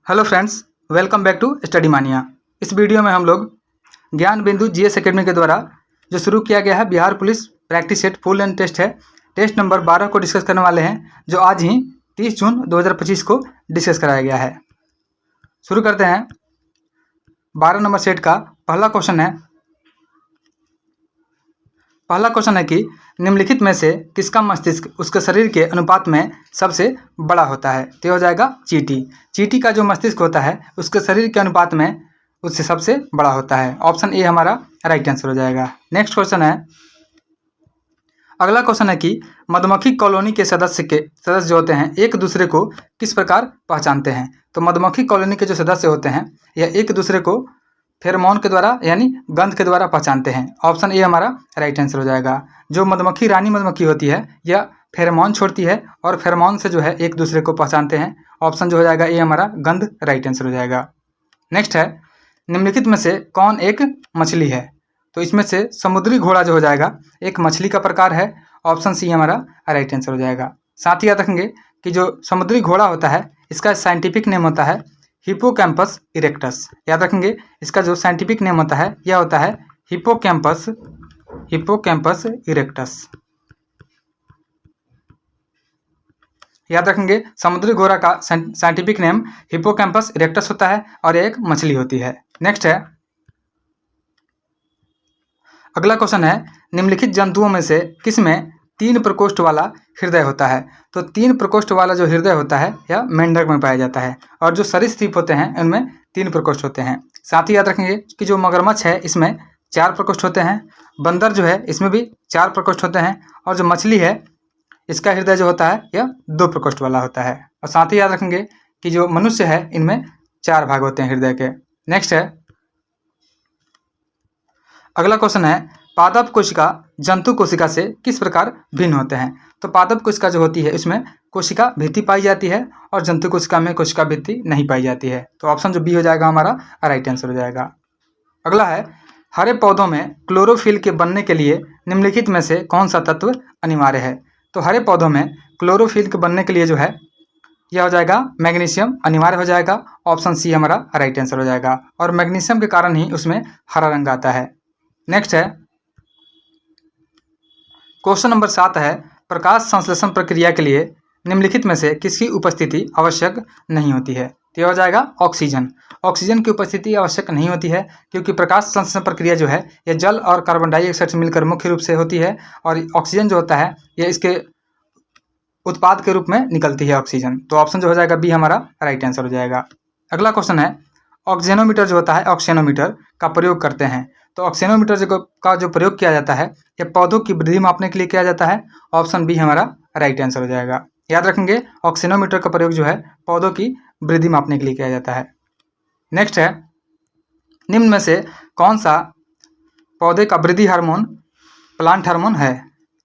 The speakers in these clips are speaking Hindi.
Hello friends, welcome back to Study Mania. इस वीडियो में हम लोग ज्ञान बिंदु जीएस एकेडमी के द्वारा जो शुरू किया गया है Bihar police practice set full and test है, टेस्ट नंबर 12 को डिस्कस करने वाले हैं, जो आज ही 30 जून 2025 को डिस्कस कराया गया है। शुरू करते हैं। 12 नंबर सेट का पहला क्वेश्चन है कि निम्नलिखित में से किसका मस्तिष्क उसके शरीर के अनुपात में सबसे बड़ा होता है। तो हो जाएगा चींटी। चींटी का जो मस्तिष्क होता है उसके शरीर के अनुपात में उससे सबसे बड़ा होता है। ऑप्शन ए हमारा राइट आंसर हो जाएगा। नेक्स्ट क्वेश्चन है, अगला क्वेश्चन है कि मधुमक्खी कॉलोनी के सदस्य जो होते हैं एक दूसरे को किस प्रकार पहचानते हैं। तो मधुमक्खी कॉलोनी के जो सदस्य होते हैं यह एक दूसरे को फेरोमोन के द्वारा यानी गंध के द्वारा पहचानते हैं। ऑप्शन ए हमारा राइट आंसर हो जाएगा। जो मधुमक्खी रानी मधुमक्खी होती है यह फेरोमोन छोड़ती है और फेरोमोन से जो है एक दूसरे को पहचानते हैं। ऑप्शन जो हो जाएगा ए हमारा गंध राइट आंसर हो जाएगा। नेक्स्ट है, निम्नलिखित में से कौन एक मछली है। तो इसमें से समुद्री घोड़ा जो हो जाएगा एक मछली का प्रकार है। ऑप्शन सी हमारा राइट आंसर हो जाएगा। साथ ही याद रखेंगे कि जो समुद्री घोड़ा होता है इसका साइंटिफिक नेम होता है हिप्पोकैम्पस इरेक्टस। याद रखेंगे इसका जो साइंटिफिक नेम होता है यह होता है हिप्पोकैम्पस इरेक्टस। याद रखेंगे समुद्री घोड़ा का साइंटिफिक नेम हिप्पोकैम्पस इरेक्टस होता है और यह एक मछली होती है। नेक्स्ट है, अगला क्वेश्चन है, निम्नलिखित जंतुओं में से किस में 3 प्रकोष्ठ वाला हृदय होता है। तो 3 प्रकोष्ठ वाला जो हृदय होता है यह मेंढक में पाया जाता है और जो सरीसृप होते हैं उनमें 3 प्रकोष्ठ होते हैं। साथ ही याद रखेंगे कि जो मगरमच्छ है इसमें 4 प्रकोष्ठ होते हैं। बंदर जो है इसमें भी 4 प्रकोष्ठ होते हैं और जो मछली है इसका हृदय जो होता है यह 2 प्रकोष्ठ वाला होता है। और साथ ही याद रखेंगे कि जो मनुष्य है इनमें 4 भाग होते हैं हृदय के। नेक्स्ट है, अगला क्वेश्चन है, पादप कोशिका जंतु कोशिका से किस प्रकार भिन्न होते हैं। तो पादप कोशिका जो होती है इसमें कोशिका भित्ति पाई जाती है और जंतु कोशिका में कोशिका भित्ति नहीं पाई जाती है। तो ऑप्शन जो बी हो जाएगा हमारा राइट आंसर हो जाएगा। अगला है, हरे पौधों में क्लोरोफिल के बनने के लिए निम्नलिखित में से कौन सा तत्व अनिवार्य है। तो हरे पौधों में क्लोरोफिल के बनने के लिए जो है यह हो जाएगा मैग्नीशियम अनिवार्य हो जाएगा। ऑप्शन सी हमारा राइट आंसर हो जाएगा और मैग्नीशियम के कारण ही उसमें हरा रंग आता है। नेक्स्ट है, क्वेश्चन नंबर 7 है, प्रकाश संश्लेषण प्रक्रिया के लिए निम्नलिखित में से किसकी उपस्थिति आवश्यक नहीं होती है। तो यह हो जाएगा ऑक्सीजन। ऑक्सीजन की उपस्थिति आवश्यक नहीं होती है क्योंकि प्रकाश संश्लेषण प्रक्रिया जो है यह जल और कार्बन डाइऑक्साइड से मिलकर मुख्य रूप से होती है और ऑक्सीजन जो होता है यह इसके उत्पाद के रूप में निकलती है ऑक्सीजन। तो ऑप्शन जो हो जाएगा बी हमारा राइट आंसर हो जाएगा। अगला क्वेश्चन है, ऑक्सीजनोमीटर जो होता है ऑक्सीजनोमीटर का प्रयोग करते हैं। तो ऑक्सीजनोमीटर का जो प्रयोग किया जाता है यह पौधों की वृद्धि मापने के लिए किया जाता है। ऑप्शन बी हमारा राइट आंसर हो जाएगा। याद रखेंगे ऑक्सीजनोमीटर का प्रयोग जो है पौधों की वृद्धि मापने के लिए किया जाता है। नेक्स्ट है, निम्न में से कौन सा पौधे का वृद्धि हार्मोन प्लांट हार्मोन है।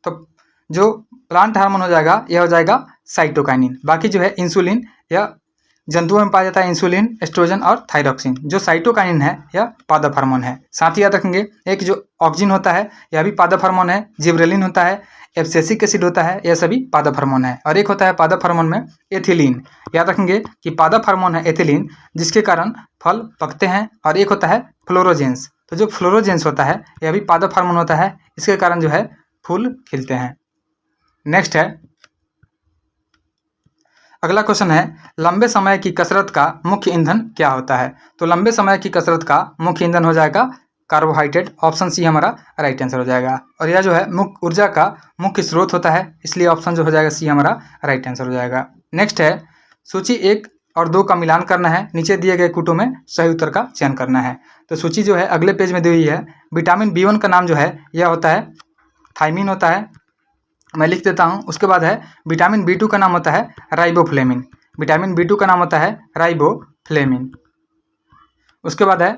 तो जो प्लांट हार्मोन हो जाएगा यह हो जाएगा साइटोकाइनिन। बाकी जो है इंसुलिन या जंतुओं में पाया जाता है इंसुलिन, एस्ट्रोजन और थायरॉक्सिन। जो साइटोकाइनिन है यह पादप हार्मोन है। साथ ही याद रखेंगे एक जो ऑक्सिन होता है यह भी पादप हार्मोन है। जिब्रेलिन होता है, एब्सिसिक एसिड होता है, यह सभी पादप हार्मोन है। और एक होता है पादप हार्मोन में एथिलीन। याद रखेंगे कि पादप हार्मोन है एथिलीन जिसके कारण फल पकते हैं। और एक होता है फ्लोरोजेंस। तो जो फ्लोरोजेंस होता है यह भी पादप हार्मोन होता है, इसके कारण जो है फूल खिलते हैं। नेक्स्ट है, अगला क्वेश्चन है, लंबे समय की कसरत का मुख्य ईंधन क्या होता है। तो लंबे समय की कसरत का मुख्य ईंधन हो जाएगा कार्बोहाइड्रेट। ऑप्शन सी हमारा राइट आंसर हो जाएगा। और यह जो है मुख्य ऊर्जा का मुख्य स्रोत होता है, इसलिए ऑप्शन जो हो जाएगा सी हमारा राइट आंसर हो जाएगा। नेक्स्ट है, सूची 1 और 2 का मिलान करना है। नीचे दिए गए कूटों में सही उत्तर का चयन करना है। तो सूची जो है अगले पेज में दी हुई है। विटामिन B1 का नाम जो है यह होता है थायमिन होता है, मैं लिख देता हूँ। उसके बाद है विटामिन B2 का नाम होता है राइबोफ्लेविन। विटामिन B2 का नाम होता है राइबोफ्लेविन। उसके बाद है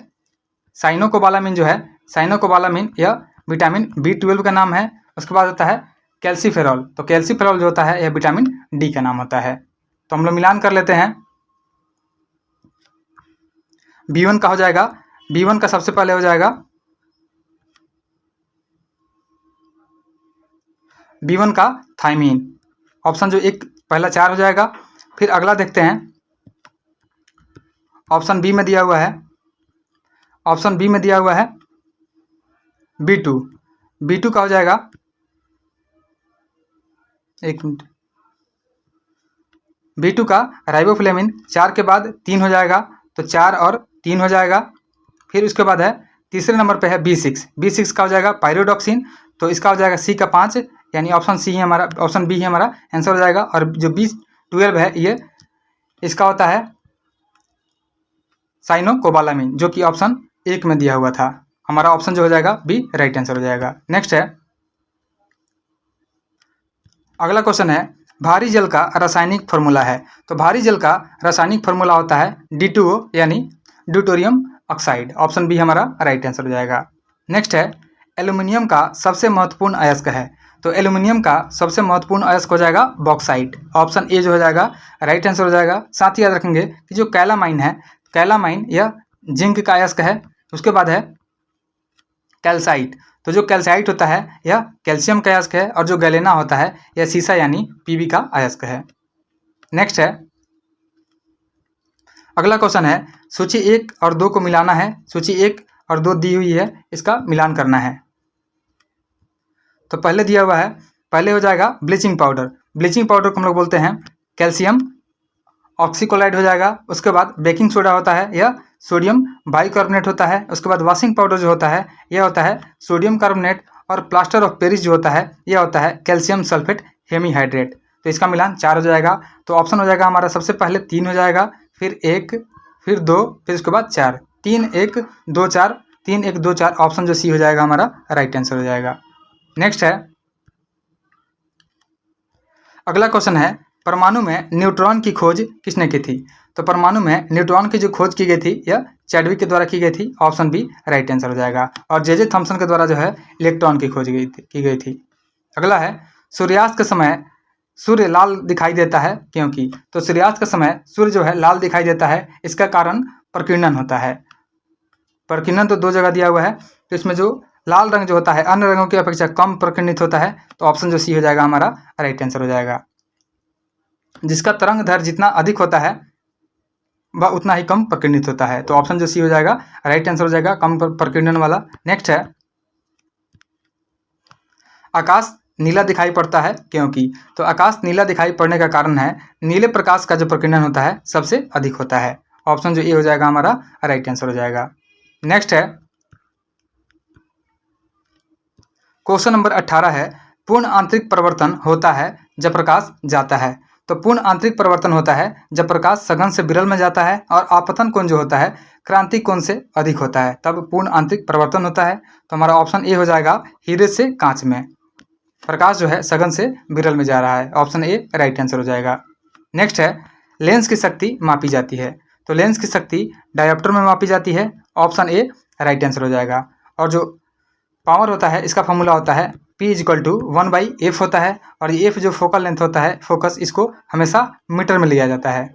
साइनोकोबालामिन जो है साइनोकोबालामिन यह विटामिन B12 का नाम है। उसके बाद होता है कैल्सीफेरॉल। तो कैल्सीफेरॉल जो होता है यह विटामिन D का नाम होता है। तो हम लोग मिलान कर लेते हैं। B1 का हो जाएगा, B1 का सबसे पहले हो जाएगा B1 का थायमीन। ऑप्शन जो एक पहला 4 हो जाएगा। फिर अगला देखते हैं ऑप्शन बी में दिया हुआ है, ऑप्शन बी में दिया हुआ है B2। B2 का हो जाएगा, एक मिनट, B2 का राइबोफ्लेविन 4 के बाद 3 हो जाएगा, तो 4 और 3 हो जाएगा। फिर उसके बाद है तीसरे नंबर पे है B6। B6 का हो जाएगा पायरोडॉक्सिन, तो इसका हो जाएगा C का 5, यानी ऑप्शन सी ही हमारा, ऑप्शन बी ही हमारा आंसर हो जाएगा। और जो B12 है ये इसका होता है साइनोकोबालामिन, जो कि ऑप्शन 1 में दिया हुआ था। हमारा ऑप्शन जो हो जाएगा बी राइट आंसर हो जाएगा। नेक्स्ट है, अगला क्वेश्चन है भारी जल का रासायनिक फार्मूला है। तो भारी जल का रासायनिक फार्मूला होता है D2O यानी ड्यूटोरियम ऑक्साइड। ऑप्शन बी हमारा राइट आंसर हो जाएगा। नेक्स्ट है, एल्यूमिनियम का सबसे महत्वपूर्ण अयस्क है। तो एल्यूमिनियम का सबसे महत्वपूर्ण अयस्क हो जाएगा बॉक्साइट। ऑप्शन ए जो हो जाएगा राइट आंसर हो जाएगा। साथ ही याद रखेंगे कि जो कैलामाइन है, कैलामाइन यह जिंक का अयस्क है। उसके बाद है कैल्साइट, तो जो कैल्साइट होता है यह कैल्शियम का अयस्क है। और जो गैलेना होता है यह सीसा यानी Pb का अयस्क है। नेक्स्ट है, अगला क्वेश्चन है सूची 1 और 2 को मिलाना है। सूची 1 और 2 दी हुई है, इसका मिलान करना है। तो पहले दिया हुआ है, पहले हो जाएगा ब्लीचिंग पाउडर। ब्लीचिंग पाउडर को हम लोग बोलते हैं कैल्शियम ऑक्सीक्लोराइड हो जाएगा। उसके बाद बेकिंग सोडा होता है, यह सोडियम बाइकार्बोनेट होता है। उसके बाद वॉशिंग पाउडर जो होता है यह होता है सोडियम कार्बोनेट। और प्लास्टर ऑफ पेरिस जो होता है यह होता है कैल्शियम सल्फेट हेमीहाइड्रेट। तो इसका मिलान 4 हो जाएगा। तो ऑप्शन हो जाएगा हमारा सबसे पहले 3 हो जाएगा, फिर 1, फिर 2, फिर उसके बाद 4। 3 1 2 4, 3 1 2 4, ऑप्शन जो सी हो जाएगा हमारा राइट आंसर हो जाएगा। नेक्स्ट है, अगला क्वेश्चन है परमाणु में न्यूट्रॉन की खोज किसने की थी। तो परमाणु में न्यूट्रॉन की जो खोज की गई थी यह चैडविक के द्वारा की गई थी। ऑप्शन बी राइट आंसर हो जाएगा। और जे थॉमसन के द्वारा जो है इलेक्ट्रॉन की खोज की गई थी। अगला है, सूर्यास्त के समय सूर्य लाल दिखाई देता है क्योंकि। तो सूर्यास्त के समय सूर्य जो है लाल दिखाई देता है, इसका कारण प्रकीर्णन होता है। प्रकीर्णन तो 2 जगह दिया हुआ है, तो इसमें जो लाल रंग जो होता है अन्य रंगों की अपेक्षा कम प्रकीर्णित होता है। तो ऑप्शन जो सी हो जाएगा हमारा राइट आंसर हो जाएगा। जिसका तरंग दैर्घ्य जितना अधिक होता है वह उतना ही कम प्रकीर्णित होता है। तो ऑप्शन जो सी हो जाएगा राइट आंसर हो जाएगा, कम प्रकीर्णन वाला। नेक्स्ट है, आकाश नीला दिखाई पड़ता है क्योंकि। तो आकाश नीला दिखाई पड़ने का कारण है नीले प्रकाश का जो प्रकीर्णन होता है सबसे अधिक होता है। ऑप्शन जो ए हो जाएगा हमारा राइट आंसर हो जाएगा। नेक्स्ट है, क्वेश्चन नंबर 18 है, पूर्ण आंतरिक परिवर्तन होता है जब प्रकाश जाता है। तो पूर्ण आंतरिक परिवर्तन होता है जब प्रकाश सघन से विरल में जाता है और आपतन कोण जो होता है क्रांति कोण से अधिक होता है, तब पूर्ण आंतरिक परिवर्तन होता है। तो हमारा ऑप्शन ए हो जाएगा हीरे से कांच में प्रकाश जो है सघन से विरल में जा रहा है। ऑप्शन ए राइट आंसर हो जाएगा। नेक्स्ट है, लेंस की शक्ति मापी जाती है। तो लेंस की शक्ति डायोप्टर में मापी जाती है। ऑप्शन ए राइट आंसर हो जाएगा। और जो पावर होता है इसका फॉर्मूला होता है P = 1/f होता है। और ये f जो फोकल लेंथ होता है फोकस, इसको हमेशा मीटर में लिया जाता है।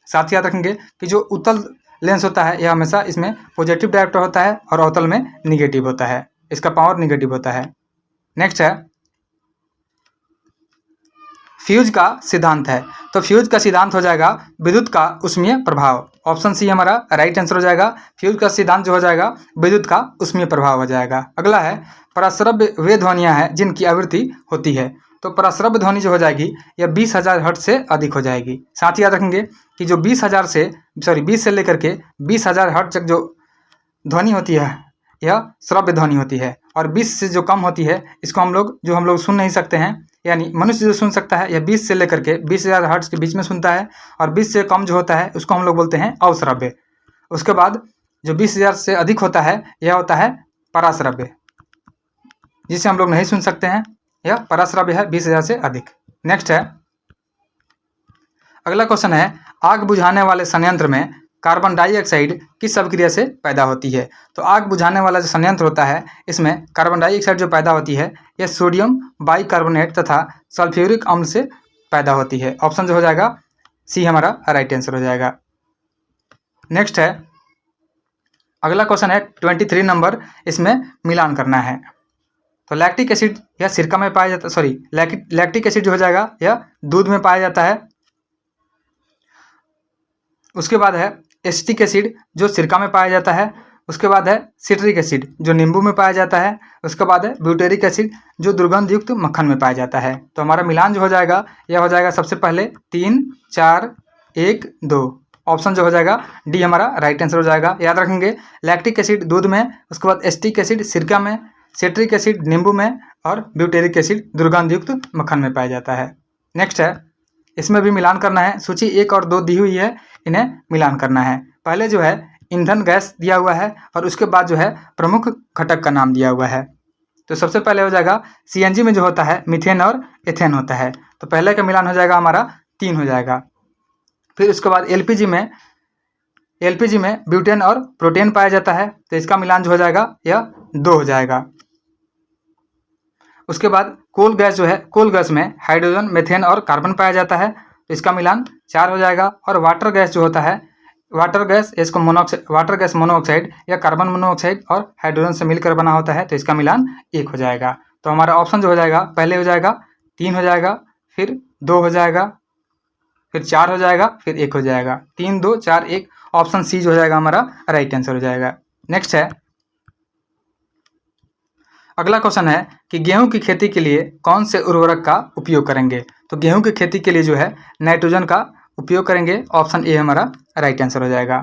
साथ ही याद रखेंगे कि जो उत्तल लेंस होता है यह हमेशा इसमें पॉजिटिव डायोप्टर होता है और अवतल में निगेटिव होता है, इसका पावर निगेटिव होता है। नेक्स्ट है, फ्यूज का सिद्धांत है। तो फ्यूज का सिद्धांत हो जाएगा विद्युत का उष्मीय प्रभाव। ऑप्शन सी हमारा राइट आंसर हो जाएगा। फ्यूज का सिद्धांत जो हो जाएगा विद्युत का उष्मीय प्रभाव हो जाएगा। अगला है, पराश्रव्य वे ध्वनियाँ हैं जिनकी आवृत्ति होती है। तो पराश्रव्य ध्वनि जो हो जाएगी यह 20,000 हर्ट्ज से अधिक हो जाएगी। साथ ही याद रखेंगे कि जो 20 से लेकर के 20,000 हर्ट्ज तक जो ध्वनि होती है यह श्रव्य ध्वनि होती है। और 20 से जो कम होती है इसको हम लोग सुन नहीं सकते हैं, यानी मनुष्य जो सुन सकता है यह 20 से लेकर के 20,000 हर्ट्ज के बीच में सुनता है। और 20 से कम जो होता है उसको हम लोग बोलते हैं अवश्रव्य। उसके बाद जो 20,000 से अधिक होता है यह होता है पराश्रव्य, जिसे हम लोग नहीं सुन सकते हैं, यह पराश्रव्य है 20,000 से अधिक। नेक्स्ट है, अगला क्वेश्चन है, आग बुझाने वाले संयंत्र में कार्बन डाइऑक्साइड किस अभिक्रिया से पैदा होती है। तो आग बुझाने वाला जो संयंत्र होता है इसमें कार्बन डाइऑक्साइड जो पैदा होती है यह सोडियम बाइकार्बोनेट तथा सल्फ्यूरिक अम्ल से पैदा होती है। ऑप्शन जो हो जाएगा सी हमारा राइट आंसर हो जाएगा। नेक्स्ट है, अगला क्वेश्चन है 23 नंबर, इसमें मिलान करना है। तो लैक्टिक एसिड यह सिरका में पाया जाता है, लैक्टिक एसिड जो हो जाएगा यह दूध में पाया जाता है। उसके बाद है एसिटिक एसिड जो सिरका में पाया जाता है, उसके बाद है सिट्रिक एसिड जो नींबू में पाया जाता है, उसके बाद है ब्यूटेरिक एसिड जो दुर्गंध युक्त मक्खन में पाया जाता है। तो हमारा मिलान जो हो जाएगा यह हो जाएगा सबसे पहले 3, 4, 1, 2। ऑप्शन जो हो जाएगा डी हमारा राइट आंसर हो जाएगा। याद रखेंगे लैक्टिक एसिड दूध में, उसके बाद एसिटिक एसिड सिरका में, सिट्रिक एसिड नींबू में और ब्यूटेरिक एसिड दुर्गंध युक्त मक्खन में पाया जाता है। नेक्स्ट है, इसमें भी मिलान करना है। सूची 1 और 2 दी हुई है, इन्हें मिलान करना है। पहले जो है ईंधन गैस दिया हुआ है और उसके बाद जो है प्रमुख घटक का नाम दिया हुआ है। तो सबसे पहले हो जाएगा सीएनजी में जो होता है मीथेन और एथेन होता है, तो पहले का मिलान हो जाएगा हमारा 3 हो जाएगा। फिर उसके बाद एलपीजी में ब्यूटेन और प्रोटेन पाया जाता है, तो इसका मिलान जो हो जाएगा यह 2 हो जाएगा। उसके बाद कोल गैस जो है, कोल गैस में हाइड्रोजन, मीथेन और कार्बन पाया जाता है, तो इसका मिलान 4 हो जाएगा। और वाटर गैस जो होता है, वाटर गैस मोनोऑक्साइड या कार्बन मोनोऑक्साइड और हाइड्रोजन से मिलकर बना होता है, तो इसका मिलान 1 हो जाएगा। तो हमारा ऑप्शन जो हो जाएगा पहले हो जाएगा 3 हो जाएगा, फिर 2 हो जाएगा, फिर 4 हो जाएगा, फिर 1 हो जाएगा। 3, 2, 4, 1 ऑप्शन सी जो हो जाएगा हमारा राइट आंसर हो जाएगा। नेक्स्ट है, अगला क्वेश्चन है कि गेहूं की खेती के लिए कौन से उर्वरक का उपयोग करेंगे। तो गेहूं की खेती के लिए जो है नाइट्रोजन का उपयोग करेंगे, ऑप्शन ए हमारा राइट आंसर हो जाएगा।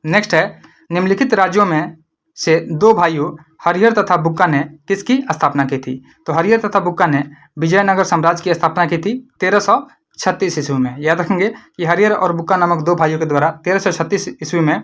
नेक्स्ट है, निम्नलिखित राज्यों में से 2 भाइयों हरिहर तथा बुक्का ने किसकी स्थापना की थी। तो हरिहर तथा बुक्का ने विजयनगर साम्राज्य की स्थापना की थी 1336 ईस्वी में। याद रखेंगे कि हरिहर और बुक्का नामक 2 भाइयों के द्वारा 1336 ईस्वी में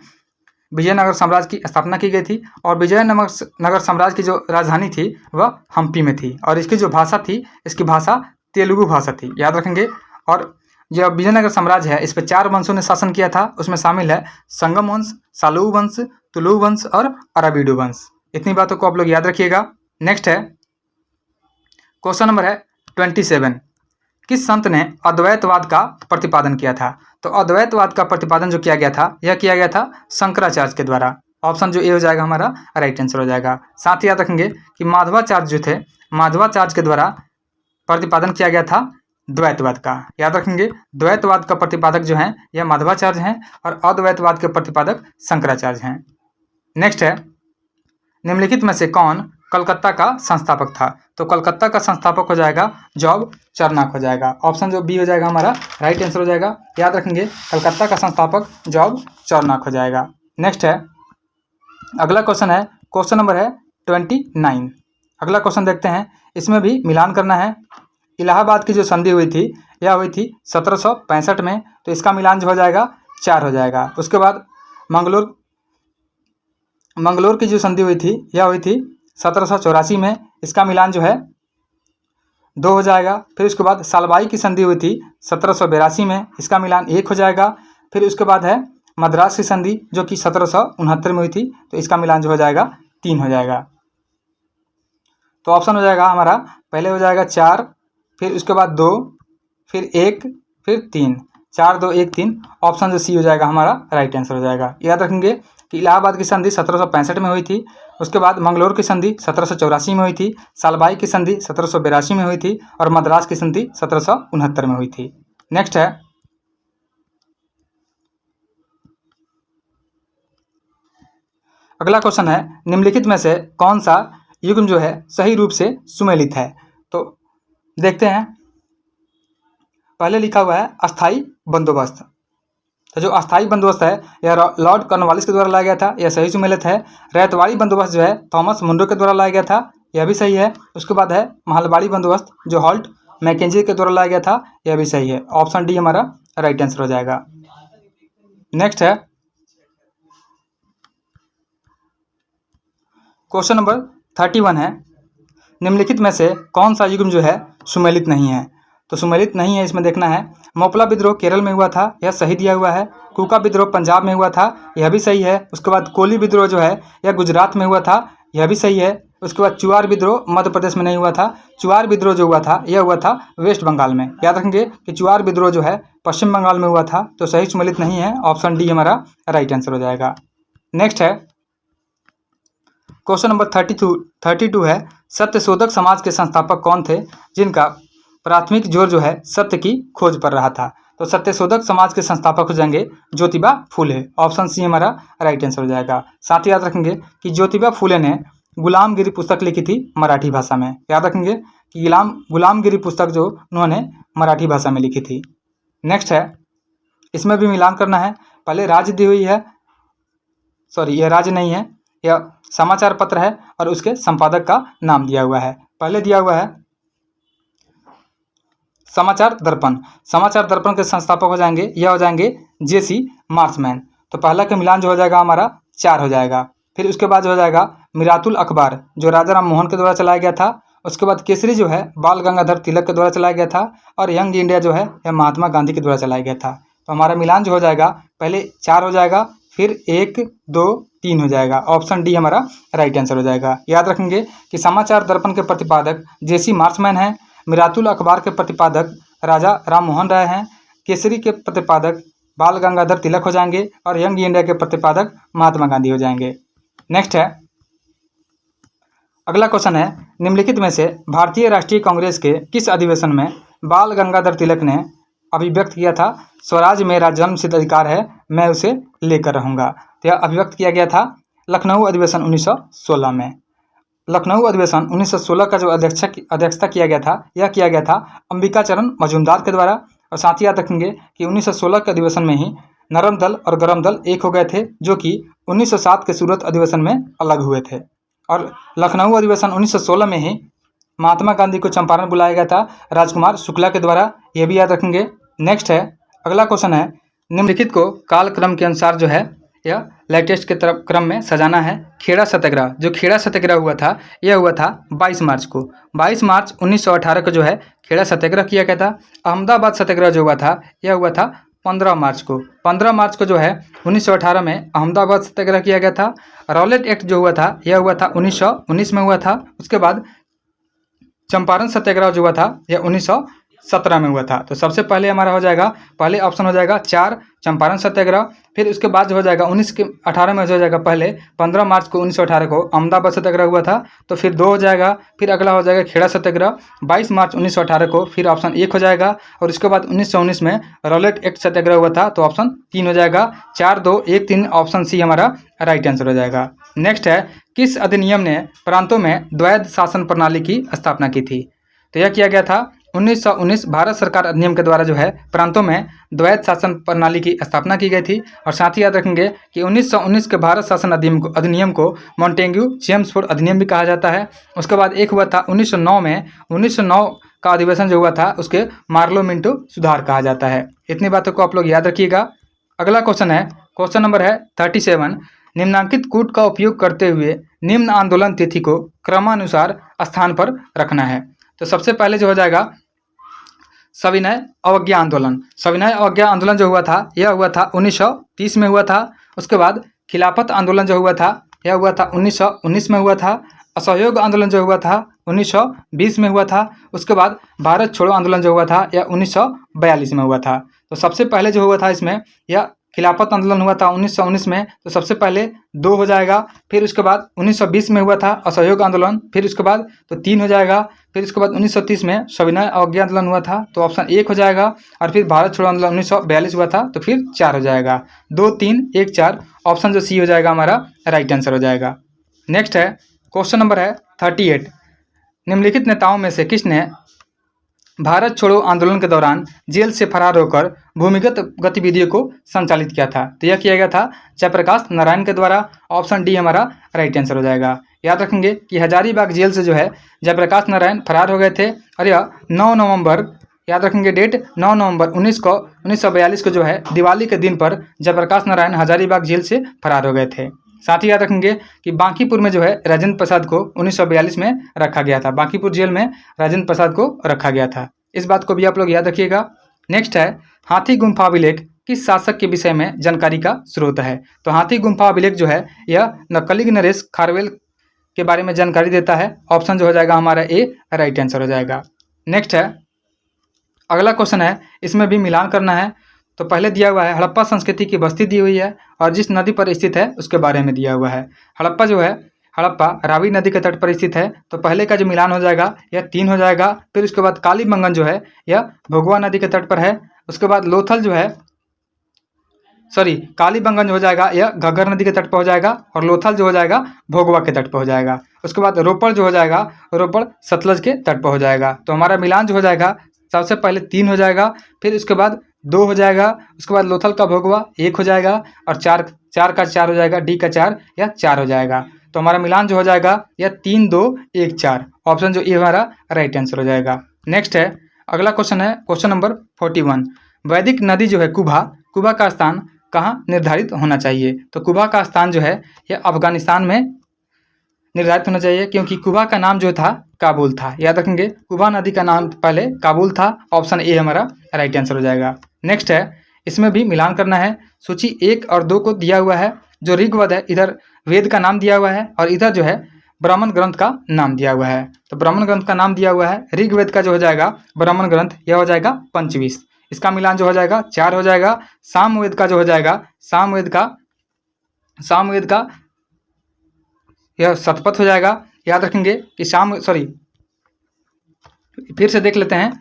विजयनगर साम्राज्य की स्थापना की गई थी। और विजयनगर साम्राज्य की जो राजधानी थी वह हम्पी में थी, और इसकी जो भाषा थी, इसकी भाषा तेलुगु भाषा थी। याद रखेंगे। और जो विजयनगर साम्राज्य है, इस पर 4 वंशों ने शासन किया था, उसमें शामिल है संगम वंश, सालुव वंश, तुलु वंश और अराविडु वंश। इतनी बातों को आप लोग याद रखिएगा। नेक्स्ट है, क्वेश्चन नंबर है 27। किस संत ने अद्वैतवाद का प्रतिपादन किया था। तो अद्वैतवाद का प्रतिपादन जो किया गया था, यह किया गया था शंकराचार्य के द्वारा। ऑप्शन जो ए हो जाएगा हमारा राइट आंसर हो जाएगा। साथ ही याद रखेंगे कि माधवाचार्य जो थे, माधवाचार्य के द्वारा प्रतिपादन किया गया था द्वैतवाद का। याद रखेंगे द्वैतवाद का प्रतिपादक जो हैं यह माधवाचार्य हैं और अद्वैतवाद के प्रतिपादक शंकराचार्य हैं। नेक्स्ट है, निम्नलिखित में से कौन कलकत्ता का संस्थापक था। तो कलकत्ता का संस्थापक हो जाएगा जॉब चरनाक हो जाएगा। ऑप्शन जो बी हो जाएगा हमारा राइट आंसर हो जाएगा। याद रखेंगे कलकत्ता का संस्थापक जॉब चरनाक हो जाएगा। नेक्स्ट है, अगला क्वेश्चन है, क्वेश्चन नंबर है 29। अगला क्वेश्चन देखते हैं, इसमें भी मिलान करना है। इलाहाबाद की जो संधि हुई थी, यह हुई थी 1765 में, तो इसका मिलान जो हो जाएगा 4 हो जाएगा। उसके बाद मंगलोर की जो संधि हुई थी, यह हुई थी 1784 में, इसका मिलान जो है 2 हो जाएगा। फिर उसके बाद सालबाई की संधि हुई थी 1782 में, इसका मिलान 1 हो जाएगा। फिर उसके बाद है मद्रास की संधि जो कि 1769 में हुई थी, तो इसका मिलान जो हो जाएगा 3 हो जाएगा। तो ऑप्शन हो जाएगा हमारा पहले हो जाएगा 4, फिर उसके बाद 2, फिर 1, फिर 3। 4, 2, 1, 3 ऑप्शन जो सी हो जाएगा हमारा राइट आंसर हो जाएगा। याद रखेंगे कि इलाहाबाद की संधि 1765 में हुई थी, उसके बाद मंगलोर की संधि 1784 में हुई थी, सालबाई की संधि 1782 में हुई थी और मद्रास की संधि 1769 में हुई थी। नेक्स्ट है, अगला क्वेश्चन है, निम्नलिखित में से कौन सा युग्म जो है सही रूप से सुमेलित है। तो देखते हैं, पहले लिखा हुआ है अस्थाई बंदोबस्त। तो जो अस्थाई बंदोबस्त है यह लॉर्ड कॉर्नवालिस के द्वारा लाया गया था, यह सही सुमेलित है। रैयतवाड़ी बंदोबस्त जो है थॉमस मुनरो के द्वारा लाया गया था, यह भी सही है। उसके बाद है महलबाड़ी बंदोबस्त जो हॉल्ट मैकेंजी के द्वारा लाया गया था, यह भी सही है। ऑप्शन डी हमारा राइट आंसर हो जाएगा। नेक्स्ट है, क्वेश्चन नंबर 31 है, निम्नलिखित में से कौन सा युग्म जो है सुमेलित नहीं है। तो सुमेलित नहीं है, इसमें देखना है मोपला विद्रोह केरल में हुआ था, यह सही दिया हुआ है। कुका विद्रोह पंजाब में हुआ था, यह भी सही है। उसके बाद कोली विद्रोह जो है यह गुजरात में हुआ था, यह भी सही है। उसके बाद चुआर विद्रोह मध्य प्रदेश में नहीं हुआ था, चुआर विद्रोह जो हुआ था यह हुआ था वेस्ट बंगाल में। याद रखेंगे कि चुआर विद्रोह जो है पश्चिम बंगाल में हुआ था, तो सही सुमेलित नहीं है। ऑप्शन डी हमारा राइट आंसर हो जाएगा। नेक्स्ट है, क्वेश्चन नंबर 32 है, सत्यशोधक समाज के संस्थापक कौन थे जिनका प्राथमिक जोर जो है सत्य की खोज पर रहा था। तो सत्यशोधक समाज के संस्थापक हो जाएंगे ज्योतिबा फूले। ऑप्शन सी हमारा राइट आंसर हो जाएगा। साथ ही याद रखेंगे कि ज्योतिबा फूले ने गुलामगिरी पुस्तक लिखी थी मराठी भाषा में। याद रखेंगे कि गुलामगिरी पुस्तक जो उन्होंने मराठी भाषा में लिखी थी। नेक्स्ट है, इसमें भी मिलान करना है। पहले राज्य दी हुई है, सॉरी यह राज्य नहीं है, यह समाचार पत्र है और उसके संपादक का नाम दिया हुआ है। पहले दिया हुआ है समाचार दर्पण। समाचार दर्पण के संस्थापक हो जाएंगे, यह हो जाएंगे जेसी मार्समैन। तो पहला का मिलान जो हो जाएगा हमारा 4 हो जाएगा। फिर उसके बाद जो हो जाएगा मिरातुल अखबार जो राजा राम मोहन के द्वारा चलाया गया था। उसके बाद केसरी जो है बाल गंगाधर तिलक के द्वारा चलाया गया था और यंग इंडिया जो है यह महात्मा गांधी के द्वारा चलाया गया था। तो हमारा मिलान जो हो जाएगा पहले 4 हो जाएगा, फिर 1 2 3 हो जाएगा। ऑप्शन डी हमारा राइट आंसर हो जाएगा। याद रखेंगे कि समाचार दर्पण के प्रतिपादक जेसी मार्समैन हैं, मिरातुल अखबार के प्रतिपादक राजा राम मोहन राय हैं, केसरी के प्रतिपादक बाल गंगाधर तिलक हो जाएंगे और यंग इंडिया के प्रतिपादक महात्मा गांधी हो जाएंगे। नेक्स्ट है, अगला क्वेश्चन है, निम्नलिखित में से भारतीय राष्ट्रीय कांग्रेस के किस अधिवेशन में बाल गंगाधर तिलक ने अभिव्यक्त किया था स्वराज मेरा जन्मसिद्ध अधिकार है, मैं उसे लेकर रहूँगा। तो यह अभिव्यक्त किया गया था लखनऊ अधिवेशन 1916 में। लखनऊ अधिवेशन 1916 का जो अध्यक्षता किया गया था, यह किया गया था अंबिका चरण मजूमदार के द्वारा। और साथ ही याद रखेंगे कि 1916 के अधिवेशन में ही नरम दल और गरम दल एक हो गए थे, जो कि 1907 के सूरत अधिवेशन में अलग हुए थे। और लखनऊ अधिवेशन 1916 में ही महात्मा गांधी को चंपारण बुलाया गया था राजकुमार शुक्ला के द्वारा, यह भी याद रखेंगे। नेक्स्ट है, अगला क्वेश्चन है, निम्नलिखित को कालक्रम के अनुसार जो है यह लेटेस्ट के तरफ क्रम में सजाना है। खेड़ा सत्याग्रह, जो खेड़ा सत्याग्रह हुआ था यह हुआ था 22 मार्च को। 22 मार्च 1918 को जो है खेड़ा सत्याग्रह किया गया था। अहमदाबाद सत्याग्रह जो हुआ था यह हुआ था 15 मार्च को। 15 मार्च को जो है 1918 में अहमदाबाद सत्याग्रह किया गया था। रॉलेट एक्ट जो हुआ था यह हुआ था 1919 में हुआ था। उसके बाद चंपारण सत्याग्रह जो हुआ था यह 1917 में हुआ था। तो सबसे पहले हमारा हो जाएगा, पहले ऑप्शन हो जाएगा 4 चंपारण सत्याग्रह। फिर उसके बाद जो हो जाएगा 1918 में जो हो जाएगा पहले 15 मार्च को 1918 को अहमदाबाद सत्याग्रह हुआ था, तो फिर 2 हो जाएगा। फिर अगला हो जाएगा खेड़ा सत्याग्रह 22 मार्च 1918 को, फिर ऑप्शन 1 हो जाएगा। और उसके बाद 1919 में रॉलेट एक्ट सत्याग्रह हुआ था, तो ऑप्शन 3 हो जाएगा। 4 2 1 3 ऑप्शन सी हमारा राइट आंसर हो जाएगा। नेक्स्ट है, किस अधिनियम ने प्रांतों में द्वैध शासन प्रणाली की स्थापना की थी? तो यह किया गया था 1919 भारत सरकार अधिनियम के द्वारा जो है प्रांतों में द्वैध शासन प्रणाली की स्थापना की गई थी। और साथ ही याद रखेंगे कि 1919 के भारत शासन अधिनियम को मॉन्टेग्यू चेम्सफोर्ड अधिनियम भी कहा जाता है। उसके बाद एक हुआ था 1909 में, 1909 का अधिवेशन जो हुआ था उसके मार्लो मिंटो सुधार कहा जाता है। इतनी बातों को आप लोग याद रखिएगा। अगला क्वेश्चन है, क्वेश्चन नंबर है 37। निम्नांकित कूट का उपयोग करते हुए निम्न आंदोलन तिथि को क्रमानुसार स्थान पर रखना है। तो सबसे पहले जो हो जाएगा सविनय अवज्ञा आंदोलन। सविनय अवज्ञा आंदोलन जो हुआ था यह हुआ था 1930 में हुआ था। उसके बाद खिलाफत आंदोलन जो हुआ था यह हुआ था 1919 में हुआ था। असहयोग आंदोलन जो हुआ था 1920 में हुआ था। उसके बाद भारत छोड़ो आंदोलन जो हुआ था यह 1942 में हुआ था। तो सबसे पहले जो हुआ था इसमें यह खिलाफत आंदोलन हुआ था 1919 में, तो सबसे पहले 2 हो जाएगा। फिर उसके बाद 1920 में हुआ था असहयोग आंदोलन, फिर उसके बाद तो 3 हो जाएगा। फिर उसके बाद 1930 में सविनय अवज्ञा आंदोलन हुआ था, तो ऑप्शन 1 हो जाएगा। और फिर भारत छोड़ो आंदोलन 1942 हुआ था, तो फिर 4 हो जाएगा। 2 3 1 4 ऑप्शन जो सी हो जाएगा हमारा राइट आंसर हो जाएगा। नेक्स्ट है, क्वेश्चन नंबर है 38। निम्नलिखित नेताओं में से किसने भारत छोड़ो आंदोलन के दौरान जेल से फरार होकर भूमिगत गतिविधियों को संचालित किया था? तो यह किया गया था जयप्रकाश नारायण के द्वारा। ऑप्शन डी हमारा राइट आंसर हो जाएगा। याद रखेंगे कि हजारीबाग जेल से जो है जयप्रकाश नारायण फरार हो गए थे और यह 9 नवंबर, याद रखेंगे डेट 9 नवंबर 1942 को जो है दिवाली के दिन पर जयप्रकाश नारायण हजारीबाग जेल से फरार हो गए थे। साथ ही याद रखेंगे कि बांकीपुर में जो है राजेंद्र प्रसाद को 1942 में रखा गया था। बांकीपुर जेल में राजेंद्र प्रसाद को रखा गया था। इस बात को भी आप लोग याद रखिएगा। नेक्स्ट है, हाथी गुम्फा अभिलेख किस शासक के विषय में जानकारी का स्रोत है? तो हाथी गुम्फा अभिलेख जो है यह कलिंग नरेश खारवेल के बारे में जानकारी देता है। ऑप्शन जो हो जाएगा हमारा ए राइट आंसर हो जाएगा। नेक्स्ट है, अगला क्वेश्चन है, इसमें भी मिलान करना है। तो पहले दिया हुआ है हड़प्पा संस्कृति की बस्ती दी हुई है और जिस नदी पर स्थित है उसके बारे में दिया हुआ है। हड़प्पा जो है हड़प्पा रावी नदी के तट पर स्थित है, तो पहले का जो मिलान हो जाएगा यह 3 हो जाएगा। फिर उसके बाद कालीबंगन जो है यह भोगवा नदी के तट पर है उसके बाद लोथल जो है कालीबंगन जो हो जाएगा यह घग्गर नदी के तट पर हो जाएगा, और लोथल जो हो जाएगा भोगवा के तट पर हो जाएगा। उसके बाद रोपड़ जो हो जाएगा, रोपड़ सतलज के तट पर हो जाएगा। तो हमारा मिलान जो हो जाएगा सबसे पहले 3 हो जाएगा, फिर उसके बाद 2 हो जाएगा, उसके बाद लोथल का भोगवा 1 हो जाएगा, और 4 का 4 हो जाएगा, डी का 4 या 4 हो जाएगा। तो हमारा मिलान जो हो जाएगा यह 3 2 1 4, ऑप्शन जो ए हमारा राइट आंसर हो जाएगा। नेक्स्ट है अगला क्वेश्चन है क्वेश्चन नंबर 41। वैदिक नदी जो है कुबा का स्थान कहाँ निर्धारित होना चाहिए? तो कुबा का स्थान जो है यह अफगानिस्तान में निर्धारित होना चाहिए, क्योंकि कुबा का नाम जो था काबुल था। याद रखेंगे कुबा नदी का नाम पहले काबुल था, ऑप्शन ए हमारा राइट आंसर हो जाएगा। नेक्स्ट है इसमें भी मिलान करना है। सूची 1 और 2 को दिया हुआ है। जो ऋग्वेद है इधर वेद का नाम दिया हुआ है, और इधर जो है ब्राह्मण ग्रंथ का नाम दिया हुआ है। तो ब्राह्मण ग्रंथ का नाम दिया हुआ है ऋग्वेद का जो हो जाएगा ब्राह्मण ग्रंथ यह हो जाएगा पंचविश, इसका मिलान जो हो जाएगा 4 हो जाएगा। सामवेद का जो हो जाएगा सामवेद का यह शतपथ हो जाएगा। याद रखेंगे कि फिर से देख लेते हैं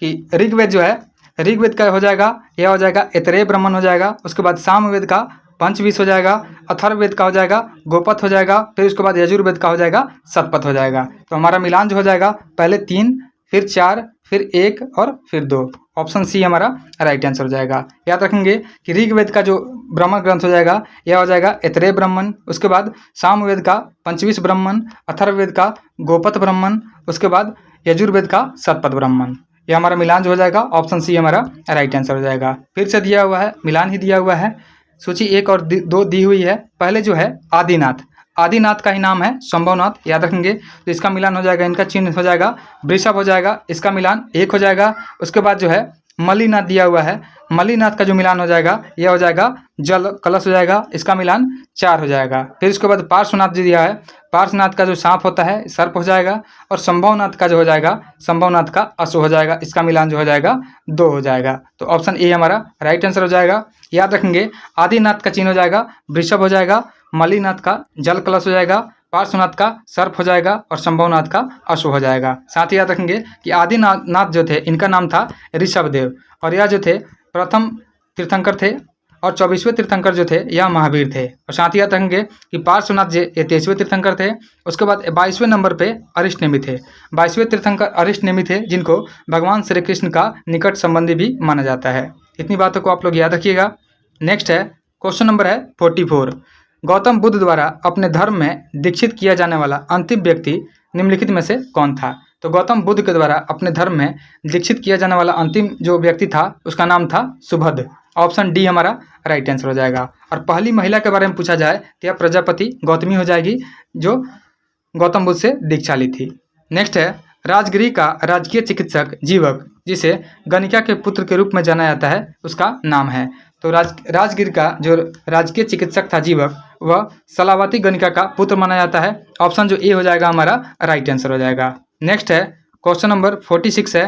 कि ऋग्वेद जो है ऋग्वेद का हो जाएगा यह हो जाएगा ऐतरेय ब्राह्मण हो जाएगा। उसके बाद सामवेद का पंचविश हो जाएगा, अथर्ववेद का हो जाएगा गोपथ हो जाएगा, फिर उसके बाद यजुर्वेद का हो जाएगा शतपथ हो जाएगा। तो हमारा मिलान जो हो जाएगा पहले 3 फिर 4 फिर 1 और फिर 2, ऑप्शन सी हमारा राइट आंसर हो जाएगा। याद रखेंगे कि ऋग्वेद का जो ब्राह्मण ग्रंथ हो जाएगा यह हो जाएगा ऐतरेय ब्राह्मण, उसके बाद सामवेद का पंचविश ब्राह्मण, अथर्ववेद का गोपथ ब्राह्मण, उसके बाद यजुर्वेद का शतपथ ब्राह्मण। यह हमारा मिलान जो हो जाएगा ऑप्शन सी हमारा राइट आंसर हो जाएगा। फिर से दिया हुआ है मिलान ही दिया हुआ है। सूची 1 और 2 दी हुई है। पहले जो है आदिनाथ का ही नाम है संभवनाथ। याद रखेंगे तो इसका मिलान हो जाएगा, इनका चिन्ह हो जाएगा वृषभ हो जाएगा, इसका मिलान 1 हो जाएगा। उसके बाद जो है मल्लीनाथ दिया हुआ है, मल्लीनाथ का जो मिलान हो जाएगा यह हो जाएगा जल कलश हो जाएगा, इसका मिलान 4 हो जाएगा। फिर उसके बाद पार्श्वनाथ जो दिया है, पार्श्वनाथ का जो सांप होता है सर्प हो जाएगा, और संभवनाथ का जो हो जाएगा संभवनाथ का अश्व हो जाएगा, इसका मिलान जो हो जाएगा 2 हो जाएगा। तो ऑप्शन ए हमारा राइट आंसर हो जाएगा। याद रखेंगे आदिनाथ का चिन्ह हो जाएगा वृषभ हो जाएगा, मल्लीनाथ का जल कलश हो जाएगा, पार्श्वनाथ का सर्प हो जाएगा, और संभवनाथ का अश्व हो जाएगा। साथ ही याद रखेंगे कि आदिनाथ जो थे इनका नाम था ऋषभदेव, और यह जो थे प्रथम तीर्थंकर थे, और 24वें तीर्थंकर जो थे यह महावीर थे। और साथ ही याद रखेंगे कि पार्श्वनाथ जी 23वें तीर्थंकर थे। उसके बाद 22वें नंबर पे अरिष्टनेमि थे। 22वें तीर्थंकर अरिष्टनेमि थे, जिनको भगवान श्री कृष्ण का निकट संबंधी भी माना जाता है। इतनी बातों को आप लोग याद रखिएगा। नेक्स्ट है क्वेश्चन नंबर है 44। गौतम बुद्ध द्वारा अपने धर्म में दीक्षित किया जाने वाला अंतिम व्यक्ति निम्नलिखित में से कौन था? तो गौतम बुद्ध के द्वारा अपने धर्म में दीक्षित किया जाने वाला अंतिम जो व्यक्ति था उसका नाम था सुभद्र, ऑप्शन डी हमारा राइट आंसर हो जाएगा। और पहली महिला के बारे में पूछा जाए तो यह प्रजापति गौतमी हो जाएगी, जो गौतम बुद्ध से दीक्षा ली थी। नेक्स्ट है राजगिरी का राजकीय चिकित्सक जीवक, जिसे गणिका के पुत्र के रूप में जाना जाता है, उसका नाम है। तो राजगिर का जो राजकीय चिकित्सक था जीवक, वह सलावती गणिका का पुत्र माना जाता है, ऑप्शन जो ए हो जाएगा हमारा राइट आंसर हो जाएगा। नेक्स्ट है क्वेश्चन नंबर 46 है।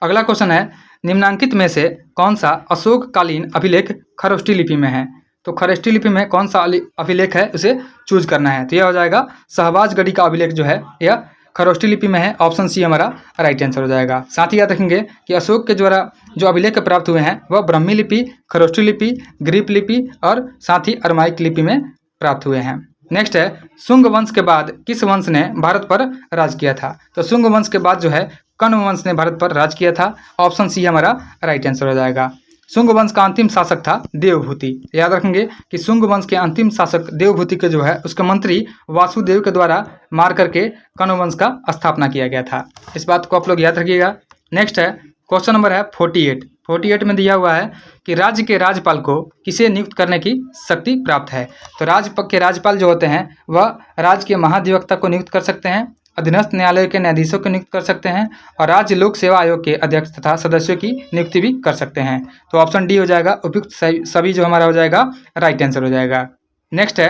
अगला क्वेश्चन है निम्नांकित में से कौन सा अशोककालीन अभिलेख खरोष्ठी लिपि में है? तो खरोष्ठी लिपि में कौन सा अभिलेख है उसे चूज करना है। तो यह हो जाएगा सहबाजगढ़ी का अभिलेख जो है यह खरोष्ठी लिपि में है, ऑप्शन सी हमारा राइट आंसर हो जाएगा। साथ ही याद रखेंगे कि अशोक के द्वारा जो अभिलेख प्राप्त हुए हैं वह ब्राह्मी लिपि, खरोष्ठी लिपि, ग्रीक लिपि और साथ ही अरमाइक लिपि में प्राप्त हुए हैं। नेक्स्ट है शुंग वंश के बाद किस वंश ने भारत पर राज किया था? तो शुंग वंश के बाद जो है कण्व वंश ने भारत पर राज किया था, ऑप्शन सी हमारा राइट आंसर हो जाएगा। शुंग वंश का अंतिम शासक था देवभूति। याद रखेंगे कि शुंग वंश के अंतिम शासक देवभूति के जो है उसके मंत्री वासुदेव के द्वारा मार करके कण्व वंश का स्थापना किया गया था। इस बात को आप लोग याद रखिएगा। नेक्स्ट है क्वेश्चन नंबर है 48 में दिया हुआ है कि राज्य के राज्यपाल को किसे नियुक्त करने की शक्ति प्राप्त है? तो राज्य के राज्यपाल जो होते हैं वह राज्य के महाधिवक्ता को नियुक्त कर सकते हैं, अधीनस्थ न्यायालय के न्यायाधीशों को नियुक्त कर सकते हैं, और राज्य लोक सेवा आयोग के अध्यक्ष तथा सदस्यों की नियुक्ति भी कर सकते हैं। तो ऑप्शन डी हो जाएगा उपयुक्त सभी जो हमारा हो जाएगा राइट आंसर हो जाएगा। नेक्स्ट है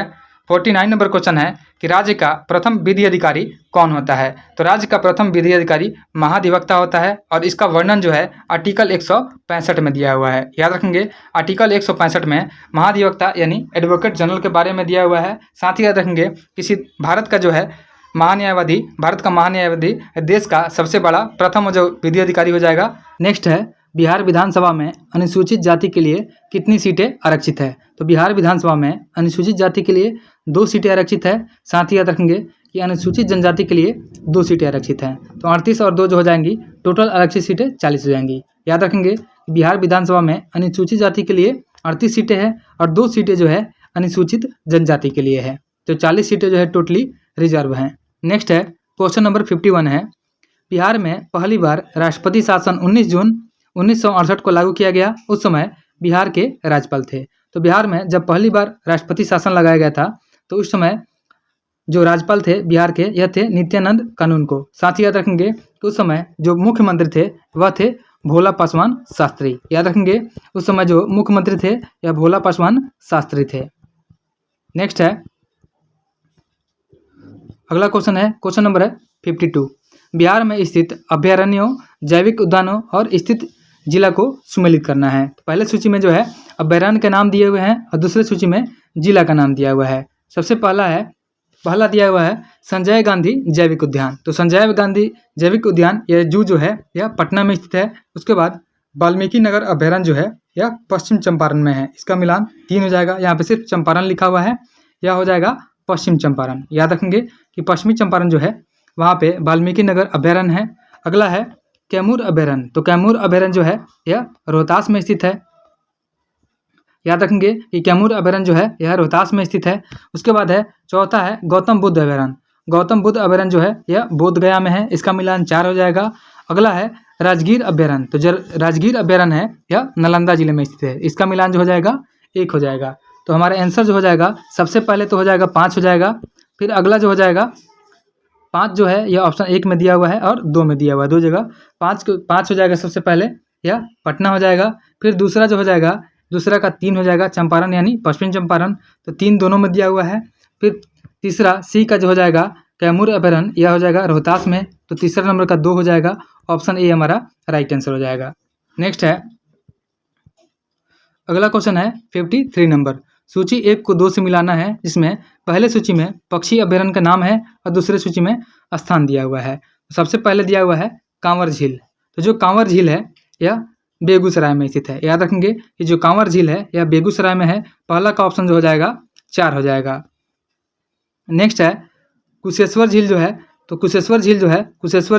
49 नंबर क्वेश्चन है कि राज्य का प्रथम विधि अधिकारी कौन होता है? तो राज्य का प्रथम विधि अधिकारी महाधिवक्ता होता है, और इसका वर्णन जो है आर्टिकल 165 में दिया हुआ है। याद रखेंगे आर्टिकल 165 में महाधिवक्ता यानी एडवोकेट जनरल के बारे में दिया हुआ है। साथ ही याद रखेंगे किसी भारत का जो है महान्यायवादी, भारत का महान्यायवादी देश का सबसे बड़ा प्रथम जो विधि अधिकारी हो जाएगा। नेक्स्ट है बिहार विधानसभा में अनुसूचित जाति के लिए कितनी सीटें आरक्षित है। तो बिहार विधानसभा में अनुसूचित जाति के लिए 2 सीटें आरक्षित है। साथ ही याद रखेंगे कि अनुसूचित जनजाति के लिए 2 सीटें आरक्षित हैं। तो 38 और 2 जो हो जाएंगी, टोटल आरक्षित सीटें 40 हो जाएंगी। याद रखेंगे बिहार विधानसभा में अनुसूचित जाति के लिए 38 सीटें हैं और 2 सीटें जो है अनुसूचित जनजाति के लिए है। तो 40 सीटें जो है टोटली रिजर्व हैं। नेक्स्ट है क्वेश्चन नंबर 51 है, बिहार में पहली बार राष्ट्रपति शासन 19 जून 1968 को लागू किया गया। उस समय बिहार के राज्यपाल थे। तो बिहार में जब पहली बार राष्ट्रपति शासन लगाया गया था तो उस समय जो राज्यपाल थे बिहार के, यह थे नित्यानंद कानून को। साथ ही याद रखेंगे कि उस समय जो मुख्यमंत्री थे वह थे भोला पासवान शास्त्री। याद रखेंगे उस समय जो मुख्यमंत्री थे यह भोला पासवान शास्त्री थे। नेक्स्ट है अगला क्वेश्चन है, क्वेश्चन नंबर है 52, बिहार में स्थित अभयारण्यों, जैविक उद्यानों और स्थित जिला को सुमेलित करना है। तो पहले सूची में जो है अभयारण्य के नाम दिए हुए हैं और दूसरे सूची में जिला का नाम दिया हुआ है। सबसे पहला दिया हुआ है संजय गांधी जैविक उद्यान। तो संजय गांधी जैविक उद्यान यह जू जो है यह पटना में स्थित है। उसके बाद वाल्मीकि नगर अभयारण्य जो है यह पश्चिम चंपारण में है। इसका मिलान 3 हो जाएगा। यहाँ पे सिर्फ चंपारण लिखा हुआ है, यह हो जाएगा पश्चिम चंपारण। याद रखेंगे कि पश्चिमी चंपारण जो है वहाँ पे वाल्मीकि नगर अभयारण्य है। अगला है कैमूर अभयारण्य। तो कैमूर अभयारण्य जो है यह रोहतास में स्थित है। याद रखेंगे कि कैमूर अभयारण्य जो है यह रोहतास में स्थित है। उसके बाद है चौथा है गौतम बुद्ध अभयारण्य। गौतम बुद्ध अभयारण्य जो है यह बोधगया में है। इसका मिलान 4 हो जाएगा। अगला है राजगीर अभयारण्य। तो जो राजगीर अभयारण्य है यह नालंदा जिले में स्थित है। इसका मिलान जो हो जाएगा 1 हो जाएगा। तो हमारा आंसर जो हो जाएगा सबसे पहले तो हो जाएगा 5 हो जाएगा। फिर अगला जो हो जाएगा 5 जो है यह ऑप्शन 1 में दिया हुआ है और 2 में दिया हुआ है, 2 जगह 5 हो जाएगा। सबसे पहले यह पटना हो जाएगा। फिर दूसरा जो हो जाएगा, दूसरा का 3 हो जाएगा चंपारण यानी पश्चिम चंपारण। तो 3 दोनों में दिया हुआ है। फिर तीसरा सी का जो हो जाएगा कैमूर अभयारण्य, यह हो जाएगा रोहतास में। तो तीसरा नंबर का 2 हो जाएगा। ऑप्शन ए हमारा राइट आंसर हो जाएगा। नेक्स्ट है अगला क्वेश्चन है 53 नंबर, सूची 1 को 2 से मिलाना है, जिसमें पहले सूची में पक्षी अभयारण्य का नाम है और दूसरे सूची में स्थान दिया हुआ है। सबसे पहले दिया हुआ है कांवर झील। तो जो कांवर झील है यह बेगूसराय में स्थित है। याद रखेंगे कि जो कांवर झील है यह बेगूसराय में है। पहला का ऑप्शन जो हो जाएगा 4 हो जाएगा। नेक्स्ट है कुशेश्वर झील जो है, तो कुशेश्वर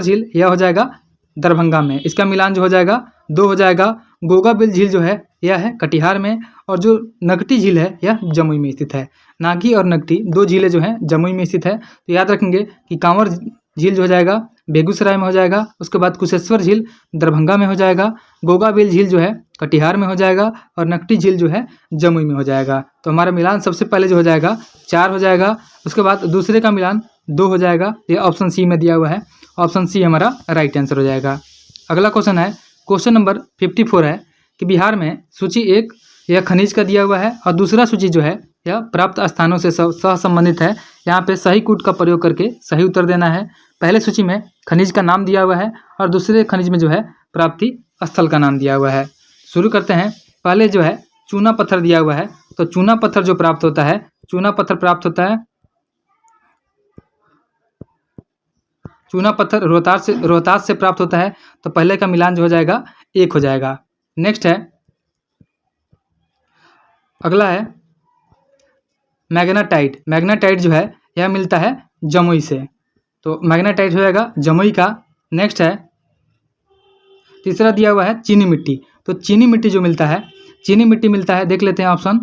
झील यह हो जाएगा दरभंगा में। इसका मिलान जो हो जाएगा 2 हो जाएगा। गोगाबिल झील जो है यह है कटिहार में। और जो नगटी झील है यह जमुई में स्थित है। नागी और नगटी 2 झीलें जो हैं जमुई में स्थित है। तो याद रखेंगे कि कांवर झील जो हो जाएगा बेगूसराय में हो जाएगा। उसके बाद कुशेश्वर झील दरभंगा में हो जाएगा। गोगाबिल झील जो है कटिहार में हो जाएगा और नगटी झील जो है जमुई में हो जाएगा। तो हमारा मिलान सबसे पहले जो हो जाएगा 4 हो जाएगा। उसके बाद दूसरे का मिलान 2 हो जाएगा। ये ऑप्शन सी में दिया हुआ है। ऑप्शन सी हमारा राइट आंसर हो जाएगा। अगला क्वेश्चन है क्वेश्चन नंबर 54 है कि बिहार में सूची 1 यह खनिज का दिया हुआ है और दूसरा सूची जो है यह प्राप्त स्थानों से सहसंबंधित है। यहाँ पे सही कूट का प्रयोग करके सही उत्तर देना है। पहले सूची में खनिज का नाम दिया हुआ है और दूसरे खनिज में जो है प्राप्ति स्थल का नाम दिया हुआ है। शुरू करते हैं। पहले जो है चूना पत्थर दिया हुआ है। तो चूना पत्थर जो प्राप्त होता है, चूना पत्थर रोहतास से प्राप्त होता है। तो पहले का मिलान जो हो जाएगा 1 हो जाएगा। नेक्स्ट है अगला है मैग्नेटाइट जो है यह मिलता है जमुई से। तो मैग्नेटाइट हो जाएगा जमुई का। नेक्स्ट है तीसरा दिया हुआ है चीनी मिट्टी। तो चीनी मिट्टी जो मिलता है देख लेते हैं ऑप्शन।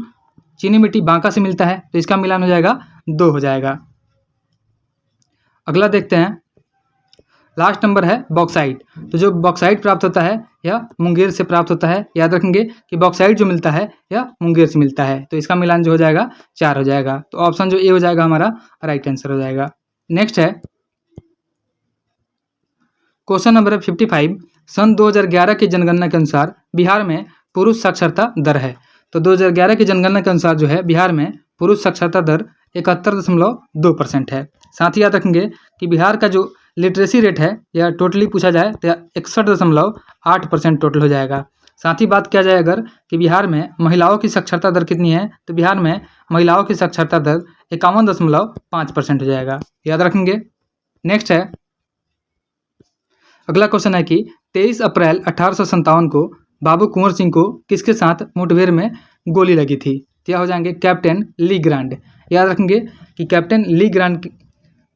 चीनी मिट्टी बांका से मिलता है। तो इसका मिलान हो जाएगा 2 हो जाएगा। अगला देखते हैं। लास्ट नंबर है बॉक्साइट। तो जो बॉक्साइट प्राप्त होता है यह मुंगेर से प्राप्त होता है। याद रखेंगे कि बॉक्साइट जो मिलता है यह मुंगेर से मिलता है। तो इसका मिलान जो हो जाएगा 4 हो जाएगा। तो ऑप्शन जो ए हो जाएगा हमारा राइट आंसर हो जाएगा। नेक्स्ट है क्वेश्चन नंबर 55, सन 2011 की जनगणना के अनुसार बिहार में पुरुष साक्षरता दर है। तो 2011 की जनगणना के अनुसार जो है बिहार में पुरुष साक्षरता दर 71.2% है। साथ ही याद रखेंगे कि बिहार का जो लिटरेसी रेट है या टोटली पूछा जाए तो 61.8% टोटल हो जाएगा। साथ ही बात किया जाए अगर कि बिहार में महिलाओं की साक्षरता दर कितनी है, तो बिहार में महिलाओं की साक्षरता दर 51.5% हो जाएगा। याद रखेंगे। नेक्स्ट है, अगला क्वेश्चन है कि 23 अप्रैल 1857 को बाबू कुंवर सिंह को किसके साथ मुठभेड़ में गोली लगी थी? क्या हो जाएंगे? कैप्टन ली ग्रांड। याद रखेंगे कि कैप्टन ली ग्रांड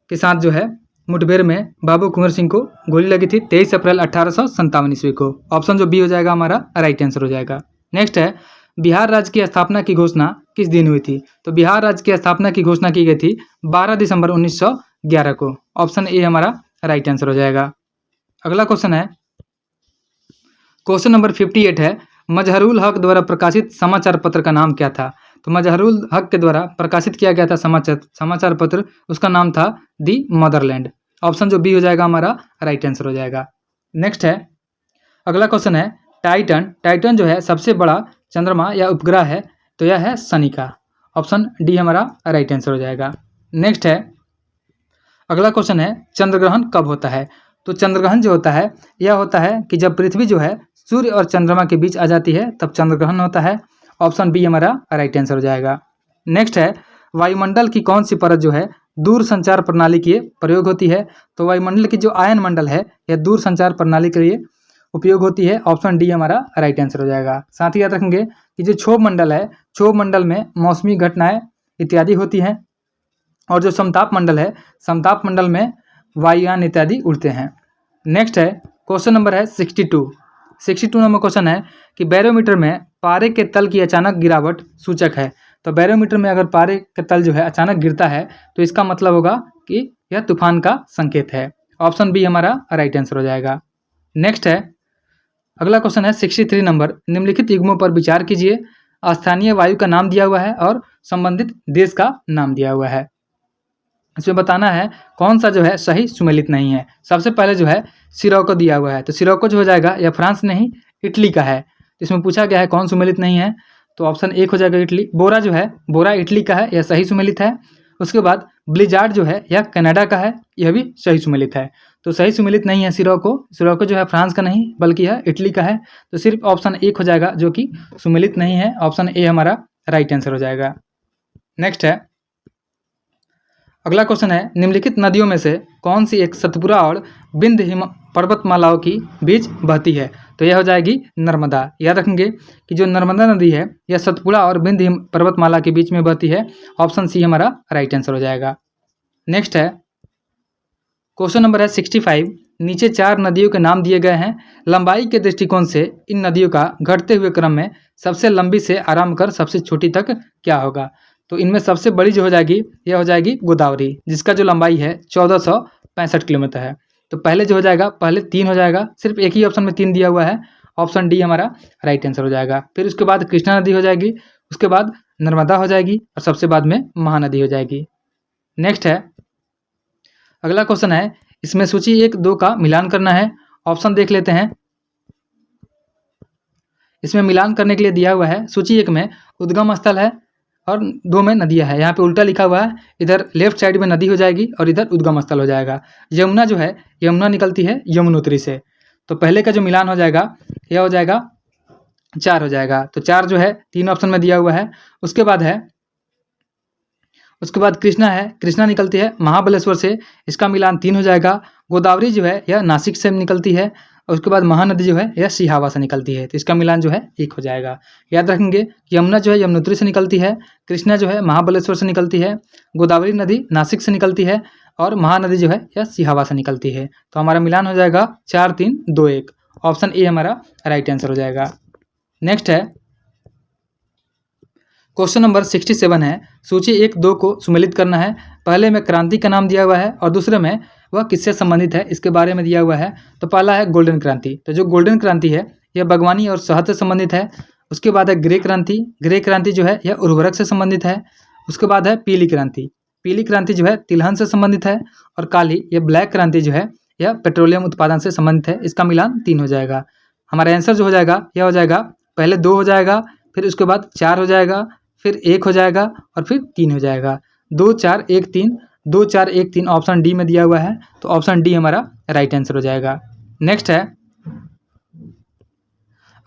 के साथ जो है मुठभेड़ में बाबू कुंवर सिंह को गोली लगी थी 23 अप्रैल 1857 ईस्वी को। ऑप्शन जो बी हो जाएगा हमारा राइट आंसर हो जाएगा। नेक्स्ट है, बिहार राज्य की स्थापना की घोषणा किस दिन हुई थी? तो बिहार राज्य की स्थापना की घोषणा की गई थी 12 दिसंबर 1911 को। ऑप्शन ए हमारा राइट आंसर हो जाएगा। अगला क्वेश्चन है, क्वेश्चन नंबर 58 है, मजहरुल हक द्वारा प्रकाशित समाचार पत्र का नाम क्या था? तो मजहरुल हक के द्वारा प्रकाशित किया गया था समाचार पत्र, उसका नाम था दी मदरलैंड। ऑप्शन जो बी हो जाएगा हमारा राइट आंसर हो जाएगा। नेक्स्ट है, अगला क्वेश्चन है, टाइटन जो है सबसे बड़ा चंद्रमा या उपग्रह है, तो यह है शनि का। ऑप्शन डी हमारा राइट आंसर हो जाएगा। नेक्स्ट है, अगला क्वेश्चन है, चंद्रग्रहण कब होता है? तो चंद्रग्रहण जो होता है यह होता है कि जब पृथ्वी जो है सूर्य और चंद्रमा के बीच आ जाती है तब चंद्रग्रहण होता है। ऑप्शन बी हमारा राइट आंसर हो जाएगा। नेक्स्ट है, वायुमंडल की कौन सी परत जो है दूर संचार प्रणाली के लिए प्रयोग होती है? तो वायुमंडल की जो आयन मंडल है यह दूर संचार प्रणाली के लिए उपयोग होती है। ऑप्शन डी हमारा राइट आंसर हो जाएगा। साथ ही याद रखेंगे कि जो क्षोभ मंडल है, क्षोभ मंडल में मौसमी घटनाएं इत्यादि होती हैं, और जो समताप मंडल है, समताप मंडल में वायुयान इत्यादि उड़ते हैं। नेक्स्ट है, क्वेश्चन नंबर है 62 नंबर क्वेश्चन है कि बैरोमीटर में पारे के तल की अचानक गिरावट सूचक है। तो बैरोमीटर में अगर पारे का तल जो है अचानक गिरता है तो इसका मतलब होगा कि यह तूफान का संकेत है। ऑप्शन बी हमारा राइट आंसर हो जाएगा। नेक्स्ट है, अगला क्वेश्चन है 63 नंबर, निम्नलिखित युग्मों पर विचार कीजिए। स्थानीय वायु का नाम दिया हुआ है और संबंधित देश का नाम दिया हुआ है। इसमें बताना है कौन सा जो है सही सुमेलित नहीं है। सबसे पहले जो है सिरोको दिया हुआ है, तो सिरोको जो हो जाएगा यह फ्रांस नहीं इटली का है। तो इसमें पूछा गया है कौन सुमेलित नहीं है, तो ऑप्शन एक हो जाएगा इटली। बोरा जो है, बोरा इटली का है, यह सही सुमेलित है। उसके बाद ब्लिजार्ड जो है यह कनाडा का है, यह भी सही सुमेलित है। तो सही सुमेलित नहीं है सिरोको जो है फ्रांस का नहीं बल्कि यह इटली का है। तो सिर्फ ऑप्शन एक हो जाएगा जो कि सुमेलित नहीं है। ऑप्शन ए हमारा राइट आंसर हो जाएगा। नेक्स्ट है, अगला क्वेश्चन है, निम्नलिखित नदियों में से कौन सी एक सतपुरा और विंध्य पर्वतमालाओं की बीच बहती है? तो यह हो जाएगी नर्मदा। याद रखेंगे कि जो नर्मदा नदी है यह सतपुड़ा और विंध्य पर्वतमाला के बीच में बहती है। ऑप्शन सी हमारा राइट आंसर हो जाएगा। नेक्स्ट है, क्वेश्चन नंबर है 65, नीचे 4 नदियों के नाम दिए गए हैं। लंबाई के दृष्टिकोण से इन नदियों का घटते हुए क्रम में सबसे लंबी से आरंभ कर सबसे छोटी तक क्या होगा? तो इनमें सबसे बड़ी जो हो जाएगी यह हो जाएगी गोदावरी, जिसका जो लंबाई है 1465 किलोमीटर है। तो पहले जो हो जाएगा, पहले 3 हो जाएगा, सिर्फ एक ही ऑप्शन में 3 दिया हुआ है। ऑप्शन डी हमारा राइट आंसर हो जाएगा। फिर उसके बाद कृष्णा नदी हो जाएगी, उसके बाद नर्मदा हो जाएगी और सबसे बाद में महानदी हो जाएगी। नेक्स्ट है, अगला क्वेश्चन है, इसमें सूची 1-2 का मिलान करना है। ऑप्शन देख लेते हैं। इसमें मिलान करने के लिए दिया हुआ है, सूची 1 में उद्गम स्थल है और 2 में नदियां है। यहाँ पे उल्टा लिखा हुआ है, इधर लेफ्ट साइड में नदी हो जाएगी और इधर उद्गम स्थल हो जाएगा। यमुना जो है, यमुना निकलती है यमुनोत्री से। तो पहले का जो मिलान हो जाएगा यह हो जाएगा 4 हो जाएगा। तो 4 जो है 3 ऑप्शन में दिया हुआ है। उसके बाद कृष्णा है, कृष्णा निकलती है महाबलेश्वर से, इसका मिलान 3 हो जाएगा। गोदावरी जो है यह नासिक से निकलती है और उसके बाद महानदी जो है यह सिहावा से निकलती है, तो इसका मिलान जो है 1 हो जाएगा। याद रखेंगे यमुना जो है यमुनोत्री से निकलती है, कृष्णा जो है महाबलेश्वर से निकलती है, गोदावरी नदी नासिक से निकलती है और महानदी जो है यह सिहावा से निकलती है। तो हमारा मिलान हो जाएगा 4, 3, 2, 1। ऑप्शन ए हमारा राइट आंसर हो जाएगा। नेक्स्ट है, क्वेश्चन नंबर 67 है, सूची 1-2 को सुमेलित करना है। पहले में क्रांति का नाम दिया हुआ है और दूसरे में वह किससे संबंधित है इसके बारे में दिया हुआ है। तो पहला है गोल्डन क्रांति। तो जो गोल्डन क्रांति है यह बागवानी और शहद से संबंधित है। उसके बाद है ग्रे क्रांति, ग्रे क्रांति जो है यह उर्वरक से संबंधित है। उसके बाद है पीली क्रांति, पीली क्रांति जो है तिलहन से संबंधित है। और काली यह ब्लैक क्रांति जो है यह पेट्रोलियम उत्पादन से संबंधित है, इसका मिलान 3 हो जाएगा। हमारा आंसर जो हो जाएगा यह हो जाएगा, पहले 2 हो जाएगा, फिर उसके बाद 4 हो जाएगा, फिर 1 हो जाएगा और फिर 3 हो जाएगा। 2, 4, 1, 3, 2, 4, 1, 3 ऑप्शन डी में दिया हुआ है, तो ऑप्शन डी हमारा राइट आंसर हो जाएगा। नेक्स्ट है,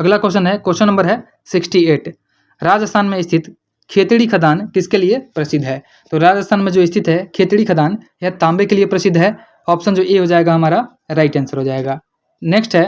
अगला क्वेश्चन है, क्वेश्चन नंबर है 68, राजस्थान में स्थित खेतड़ी खदान किसके लिए प्रसिद्ध है? तो राजस्थान में जो स्थित है खेतड़ी खदान यह तांबे के लिए प्रसिद्ध है ऑप्शन जो ए हो जाएगा हमारा राइट आंसर हो जाएगा। नेक्स्ट है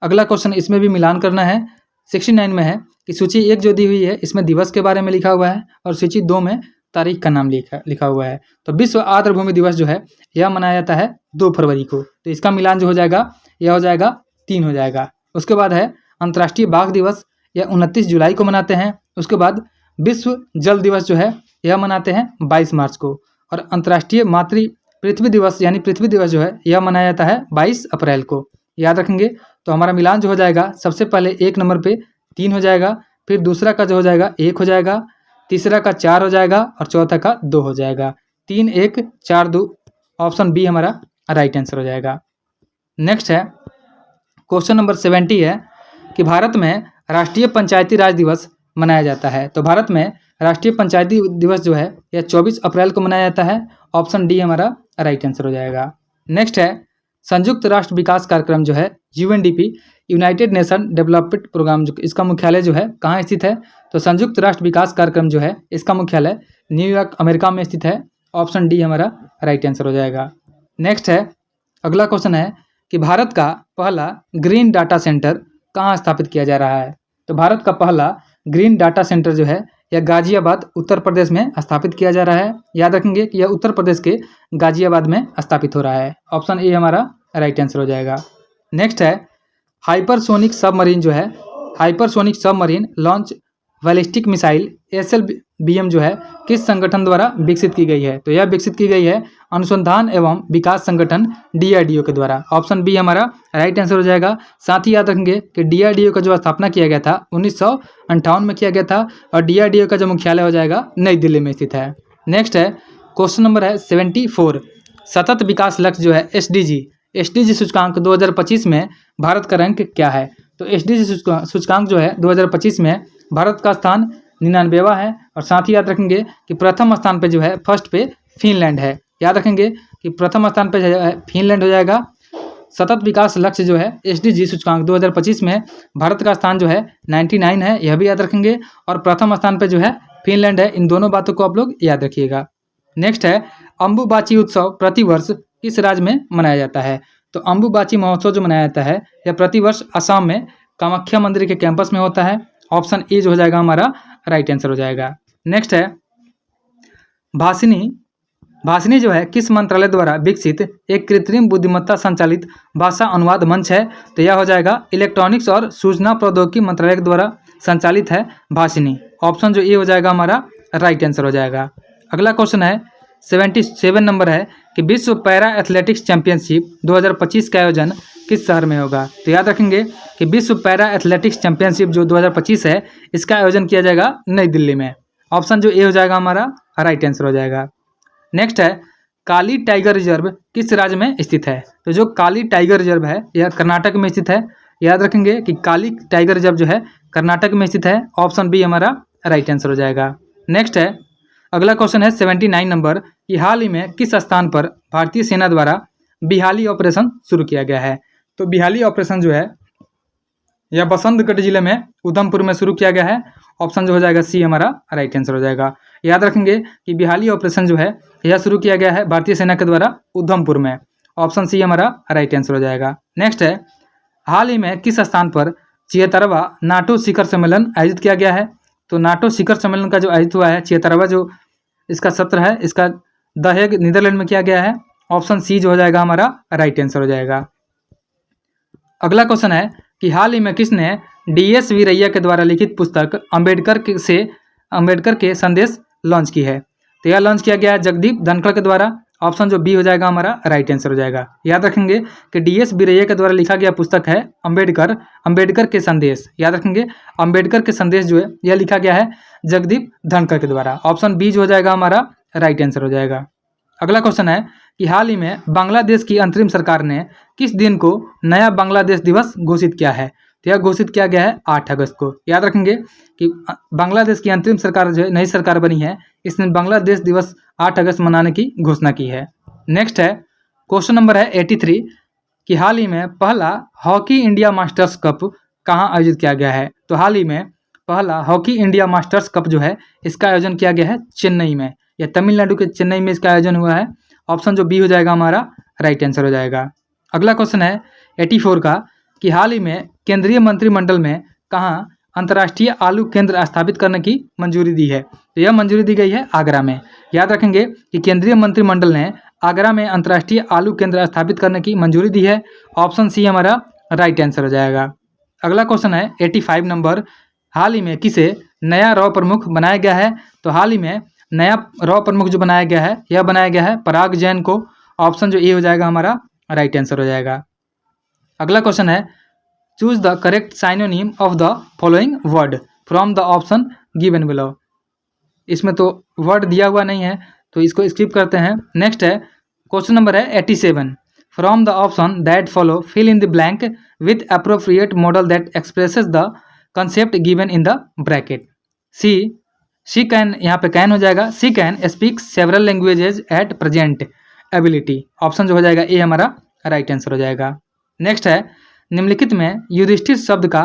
अगला क्वेश्चन, इसमें भी मिलान करना है। 69 में है कि सूची 1 जो दी हुई है इसमें दिवस के बारे में लिखा हुआ है और सूची 2 में तारीख का नाम लिखा हुआ है। तो विश्व आर्द्रभूमि दिवस जो है यह मनाया जाता है 2 फरवरी को, तो इसका मिलान जो हो जाएगा यह हो जाएगा 3 हो जाएगा। उसके बाद है अंतर्राष्ट्रीय बाघ दिवस, यह 29 जुलाई को मनाते हैं। उसके बाद विश्व जल दिवस जो है यह मनाते हैं 22 मार्च को, और अंतर्राष्ट्रीय मातृ पृथ्वी दिवस यानी पृथ्वी दिवस जो है यह मनाया जाता है 22 अप्रैल को। याद रखेंगे। तो हमारा मिलान जो हो जाएगा सबसे पहले 1 नंबर पे 3 हो जाएगा, फिर दूसरा का जो हो जाएगा 1 हो जाएगा, तीसरा का 4 हो जाएगा और चौथा का 2 हो जाएगा। 3 1 4 2, ऑप्शन बी हमारा राइट आंसर हो जाएगा। नेक्स्ट है क्वेश्चन नंबर 70 है कि भारत में राष्ट्रीय पंचायती राज दिवस मनाया जाता है। तो भारत में राष्ट्रीय पंचायती दिवस जो है यह 24 अप्रैल को मनाया जाता है। ऑप्शन डी हमारा राइट आंसर हो जाएगा। नेक्स्ट है संयुक्त राष्ट्र विकास कार्यक्रम जो है UNDP, United Nation development programme, जो इसका मुख्यालय जो है कहाँ स्थित है? तो संयुक्त राष्ट्र विकास कार्यक्रम जो है इसका मुख्यालय न्यूयॉर्क अमेरिका में स्थित है। ऑप्शन डी हमारा राइट आंसर हो जाएगा। नेक्स्ट है अगला क्वेश्चन है कि भारत का पहला ग्रीन डाटा सेंटर कहाँ स्थापित किया जा रहा है? तो भारत का पहला ग्रीन डाटा सेंटर जो है यह गाजियाबाद उत्तर प्रदेश में स्थापित किया जा रहा है। याद रखेंगे कि यह उत्तर प्रदेश के गाजियाबाद में स्थापित हो रहा है। ऑप्शन ए हमारा राइट आंसर हो जाएगा। नेक्स्ट है हाइपरसोनिक सबमरीन जो है, hypersonic submarine launch ballistic missile SLBM जो है किस संगठन द्वारा विकसित की गई है? तो यह विकसित की गई है अनुसंधान एवं विकास संगठन DRDO के द्वारा। ऑप्शन बी हमारा राइट आंसर हो जाएगा। साथ ही याद रखेंगे कि DRDO का जो स्थापना किया गया था 1958 में किया गया था, और DRDO का जो मुख्यालय हो जाएगा नई दिल्ली में स्थित है। नेक्स्ट है क्वेश्चन नंबर है 74, सतत विकास लक्ष्य जो है SDG सूचकांक 2025 में भारत का रैंक क्या है? तो SDG सूचकांक जो है 2025 में भारत का स्थान 99वां है, और साथ ही याद रखेंगे कि प्रथम स्थान पे जो है फर्स्ट पे फिनलैंड है। याद रखेंगे कि प्रथम स्थान पे जो है फिनलैंड हो जाएगा। सतत विकास लक्ष्य जो है SDG सूचकांक 2025 में भारत का स्थान जो है 99 है, यह भी याद रखेंगे, और प्रथम स्थान पे जो है फिनलैंड है। इन दोनों बातों को आप लोग याद रखिएगा। नेक्स्ट है अम्बुबाची उत्सव प्रतिवर्ष किस राज्य में मनाया जाता है? तो अम्बुबाची महोत्सव जो मनाया जाता है यह प्रतिवर्ष असम में कामाख्या मंदिर के कैंपस में होता है। ऑप्शन ए जो हो जाएगा हमारा राइट आंसर हो जाएगा। नेक्स्ट है भाषिनी जो है किस मंत्रालय द्वारा विकसित एक कृत्रिम बुद्धिमत्ता संचालित भाषा अनुवाद मंच है? तो यह हो जाएगा इलेक्ट्रॉनिक्स और सूचना प्रौद्योगिकी मंत्रालय के द्वारा संचालित है भाषिनी। ऑप्शन जो ए हो जाएगा हमारा राइट आंसर हो जाएगा। अगला क्वेश्चन है 77 नंबर है कि विश्व पैरा एथलेटिक्स चैंपियनशिप 2025 का आयोजन किस शहर में होगा? तो याद रखेंगे कि विश्व पैरा एथलेटिक्स चैंपियनशिप जो 2025 है इसका आयोजन किया जाएगा नई दिल्ली में। ऑप्शन जो ए हो जाएगा हमारा राइट आंसर हो जाएगा। नेक्स्ट है काली टाइगर रिजर्व किस राज्य में स्थित है? तो जो काली टाइगर रिजर्व है यह कर्नाटक में स्थित है। याद रखेंगे कि काली टाइगर रिजर्व जो है कर्नाटक में स्थित है। ऑप्शन बी हमारा राइट आंसर हो जाएगा। नेक्स्ट है अगला क्वेश्चन है 79 नंबर कि हाल ही में किस स्थान पर भारतीय सेना द्वारा बिहाली ऑपरेशन शुरू किया गया है? तो बिहाली ऑपरेशन जो है यह बसंतगढ़ जिले में उधमपुर में शुरू किया गया है। ऑप्शन जो हो जाएगा सी हमारा राइट आंसर हो जाएगा। याद रखेंगे कि बिहाली ऑपरेशन जो है यह शुरू किया गया है भारतीय सेना के द्वारा उधमपुर में। ऑप्शन सी हमारा राइट आंसर हो जाएगा। नेक्स्ट है हाल ही में किस स्थान पर 76वां नाटो शिखर सम्मेलन आयोजित किया गया है? तो नाटो शिखर सम्मेलन का जो आयोजित हुआ है 76वां जो इसका सत्र है इसका द हेग नीदरलैंड में किया गया है। ऑप्शन सी जो हो जाएगा हमारा राइट आंसर हो जाएगा। अगला क्वेश्चन है कि हाल ही में किसने DS वीरैया के द्वारा लिखित पुस्तक अंबेडकर के संदेश लॉन्च की है? तो यह लॉन्च किया गया है जगदीप धनखड़ के द्वारा। ऑप्शन जो बी हो जाएगा हमारा राइट आंसर हो जाएगा। याद रखेंगे कि DS वीरैया के द्वारा लिखा गया पुस्तक है अंबेडकर के संदेश। याद रखेंगे अंबेडकर के संदेश जो है यह लिखा गया है जगदीप धनखड़ के द्वारा। ऑप्शन बी जो हो जाएगा हमारा राइट आंसर हो जाएगा। अगला क्वेश्चन है कि हाल ही में बांग्लादेश की अंतरिम सरकार ने किस दिन को नया बांग्लादेश दिवस घोषित किया है? तो यह घोषित किया गया है 8 अगस्त को। याद रखेंगे कि बांग्लादेश की अंतरिम सरकार जो है नई सरकार बनी है इसने बांग्लादेश दिवस 8 अगस्त मनाने की घोषणा की है। नेक्स्ट है क्वेश्चन नंबर है 83 कि हाल ही में पहला हॉकी इंडिया मास्टर्स कप कहाँ आयोजित किया गया है? तो हाल ही में पहला हॉकी इंडिया मास्टर्स कप जो है इसका आयोजन किया गया है चेन्नई में, या तमिलनाडु के चेन्नई में इसका आयोजन हुआ है। ऑप्शन जो बी हो जाएगा हमारा राइट आंसर हो जाएगा। अगला क्वेश्चन है 84 का कि हाल ही में केंद्रीय मंत्रिमंडल में कहाँ अंतर्राष्ट्रीय आलू केंद्र स्थापित करने की मंजूरी दी है? तो यह मंजूरी दी गई है आगरा में। याद रखेंगे कि केंद्रीय मंत्रिमंडल ने आगरा में अंतर्राष्ट्रीय आलू केंद्र स्थापित करने की मंजूरी दी है। ऑप्शन सी हमारा राइट आंसर हो जाएगा। अगला क्वेश्चन है 85 नंबर, हाल ही में किसे नया रॉ प्रमुख बनाया गया है? तो हाल ही में नया रॉ प्रमुख जो बनाया गया है यह बनाया गया है पराग जैन को। ऑप्शन जो ए हो जाएगा हमारा राइट आंसर हो जाएगा। अगला क्वेश्चन है choose the correct synonym of the following word from the option given below. इसमें तो वर्ड दिया हुआ नहीं है तो इसको स्किप करते हैं। नेक्स्ट है क्वेश्चन नंबर है 87, from the option that follow fill in the blank with appropriate modal that expresses the concept given in the bracket. She can, यहाँ पे कैन हो जाएगा। She can speak several languages at present ability. Option जो हो जाएगा ए हमारा राइट आंसर हो जाएगा। नेक्स्ट है निम्नलिखित में युधिष्ठिर शब्द का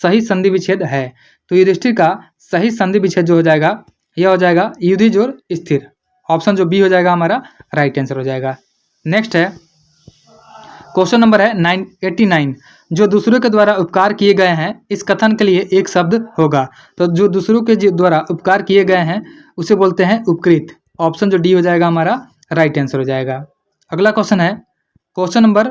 सही संधि विच्छेद है? तो युधिष्ठिर का सही संधि विच्छेद जो हो जाएगा यह हो जाएगा युधि जोर स्थिर। ऑप्शन जो बी हो जाएगा हमारा राइट आंसर हो जाएगा। नेक्स्ट है क्वेश्चन नंबर है 89, जो दूसरों के द्वारा उपकार किए गए हैं इस कथन के लिए एक शब्द होगा। तो जो दूसरों के द्वारा उपकार किए गए हैं उसे बोलते हैं उपकृत। ऑप्शन जो डी हो जाएगा हमारा राइट आंसर हो जाएगा। अगला क्वेश्चन है क्वेश्चन नंबर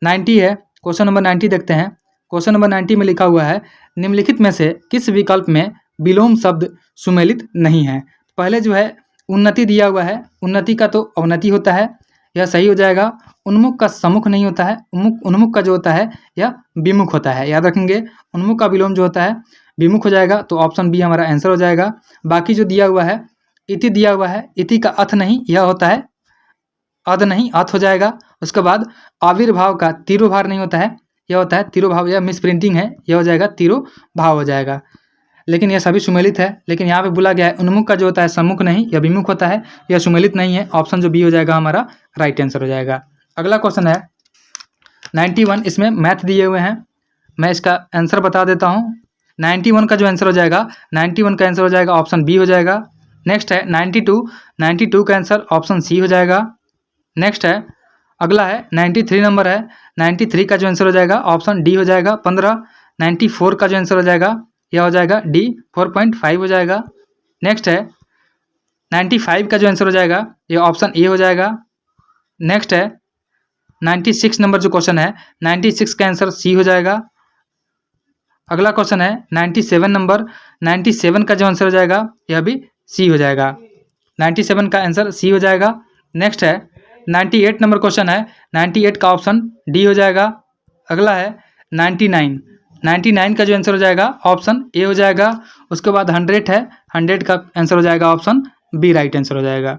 90 है। क्वेश्चन नंबर 90 देखते हैं। क्वेश्चन नंबर 90 में लिखा हुआ है निम्नलिखित में से किस विकल्प में विलोम शब्द सुमेलित नहीं है? पहले जो है उन्नति दिया हुआ है, उन्नति का तो अवनति होता है, यह सही हो जाएगा। उन्मुख का सम्मुख नहीं होता है, उन्मुख का जो होता है यह विमुख होता है। याद रखेंगे उन्मुख का विलोम जो होता है विमुख हो जाएगा। तो ऑप्शन बी हमारा आंसर हो जाएगा। बाकी जो दिया हुआ है इति दिया हुआ है, इति का अथ नहीं, यह होता है अध नहीं, अथ हो जाएगा। उसके बाद आविर्भाव का तिरोभार नहीं होता है, यह होता है तिरोभाव। यह मिस प्रिंटिंग है, यह हो जाएगा तिरोभाव हो जाएगा। लेकिन यह सभी सुमेलित है। लेकिन यहाँ पे बोला गया है उन्मुख का जो होता है सम्मुख नहीं, यह विमुख होता है, यह सुमेलित नहीं है। ऑप्शन जो बी हो जाएगा हमारा राइट आंसर हो जाएगा। अगला क्वेश्चन है 91, इसमें मैथ दिए हुए हैं, मैं इसका आंसर बता देता हूँ। 91 का जो आंसर हो जाएगा 91 का आंसर हो जाएगा ऑप्शन बी हो जाएगा। नेक्स्ट है 92 का आंसर ऑप्शन सी हो जाएगा। नेक्स्ट है अगला है 93 नंबर है, 93 का जो आंसर हो जाएगा ऑप्शन डी हो जाएगा 15। 94 का जो आंसर हो जाएगा यह हो जाएगा डी 4.5 हो जाएगा। नेक्स्ट है 95 का जो आंसर हो जाएगा यह ऑप्शन ए हो जाएगा। नेक्स्ट है 96 नंबर जो क्वेश्चन है 96 का आंसर सी हो जाएगा। अगला क्वेश्चन है 97 नंबर, 97 का जो आंसर हो जाएगा यह भी सी हो जाएगा। 97 का आंसर सी हो जाएगा। नेक्स्ट है 98 नंबर क्वेश्चन है, 98 का ऑप्शन डी हो जाएगा। अगला है 99 का जो आंसर हो जाएगा ऑप्शन ए हो जाएगा। उसके बाद 100 है, 100 का आंसर हो जाएगा ऑप्शन बी राइट आंसर हो जाएगा।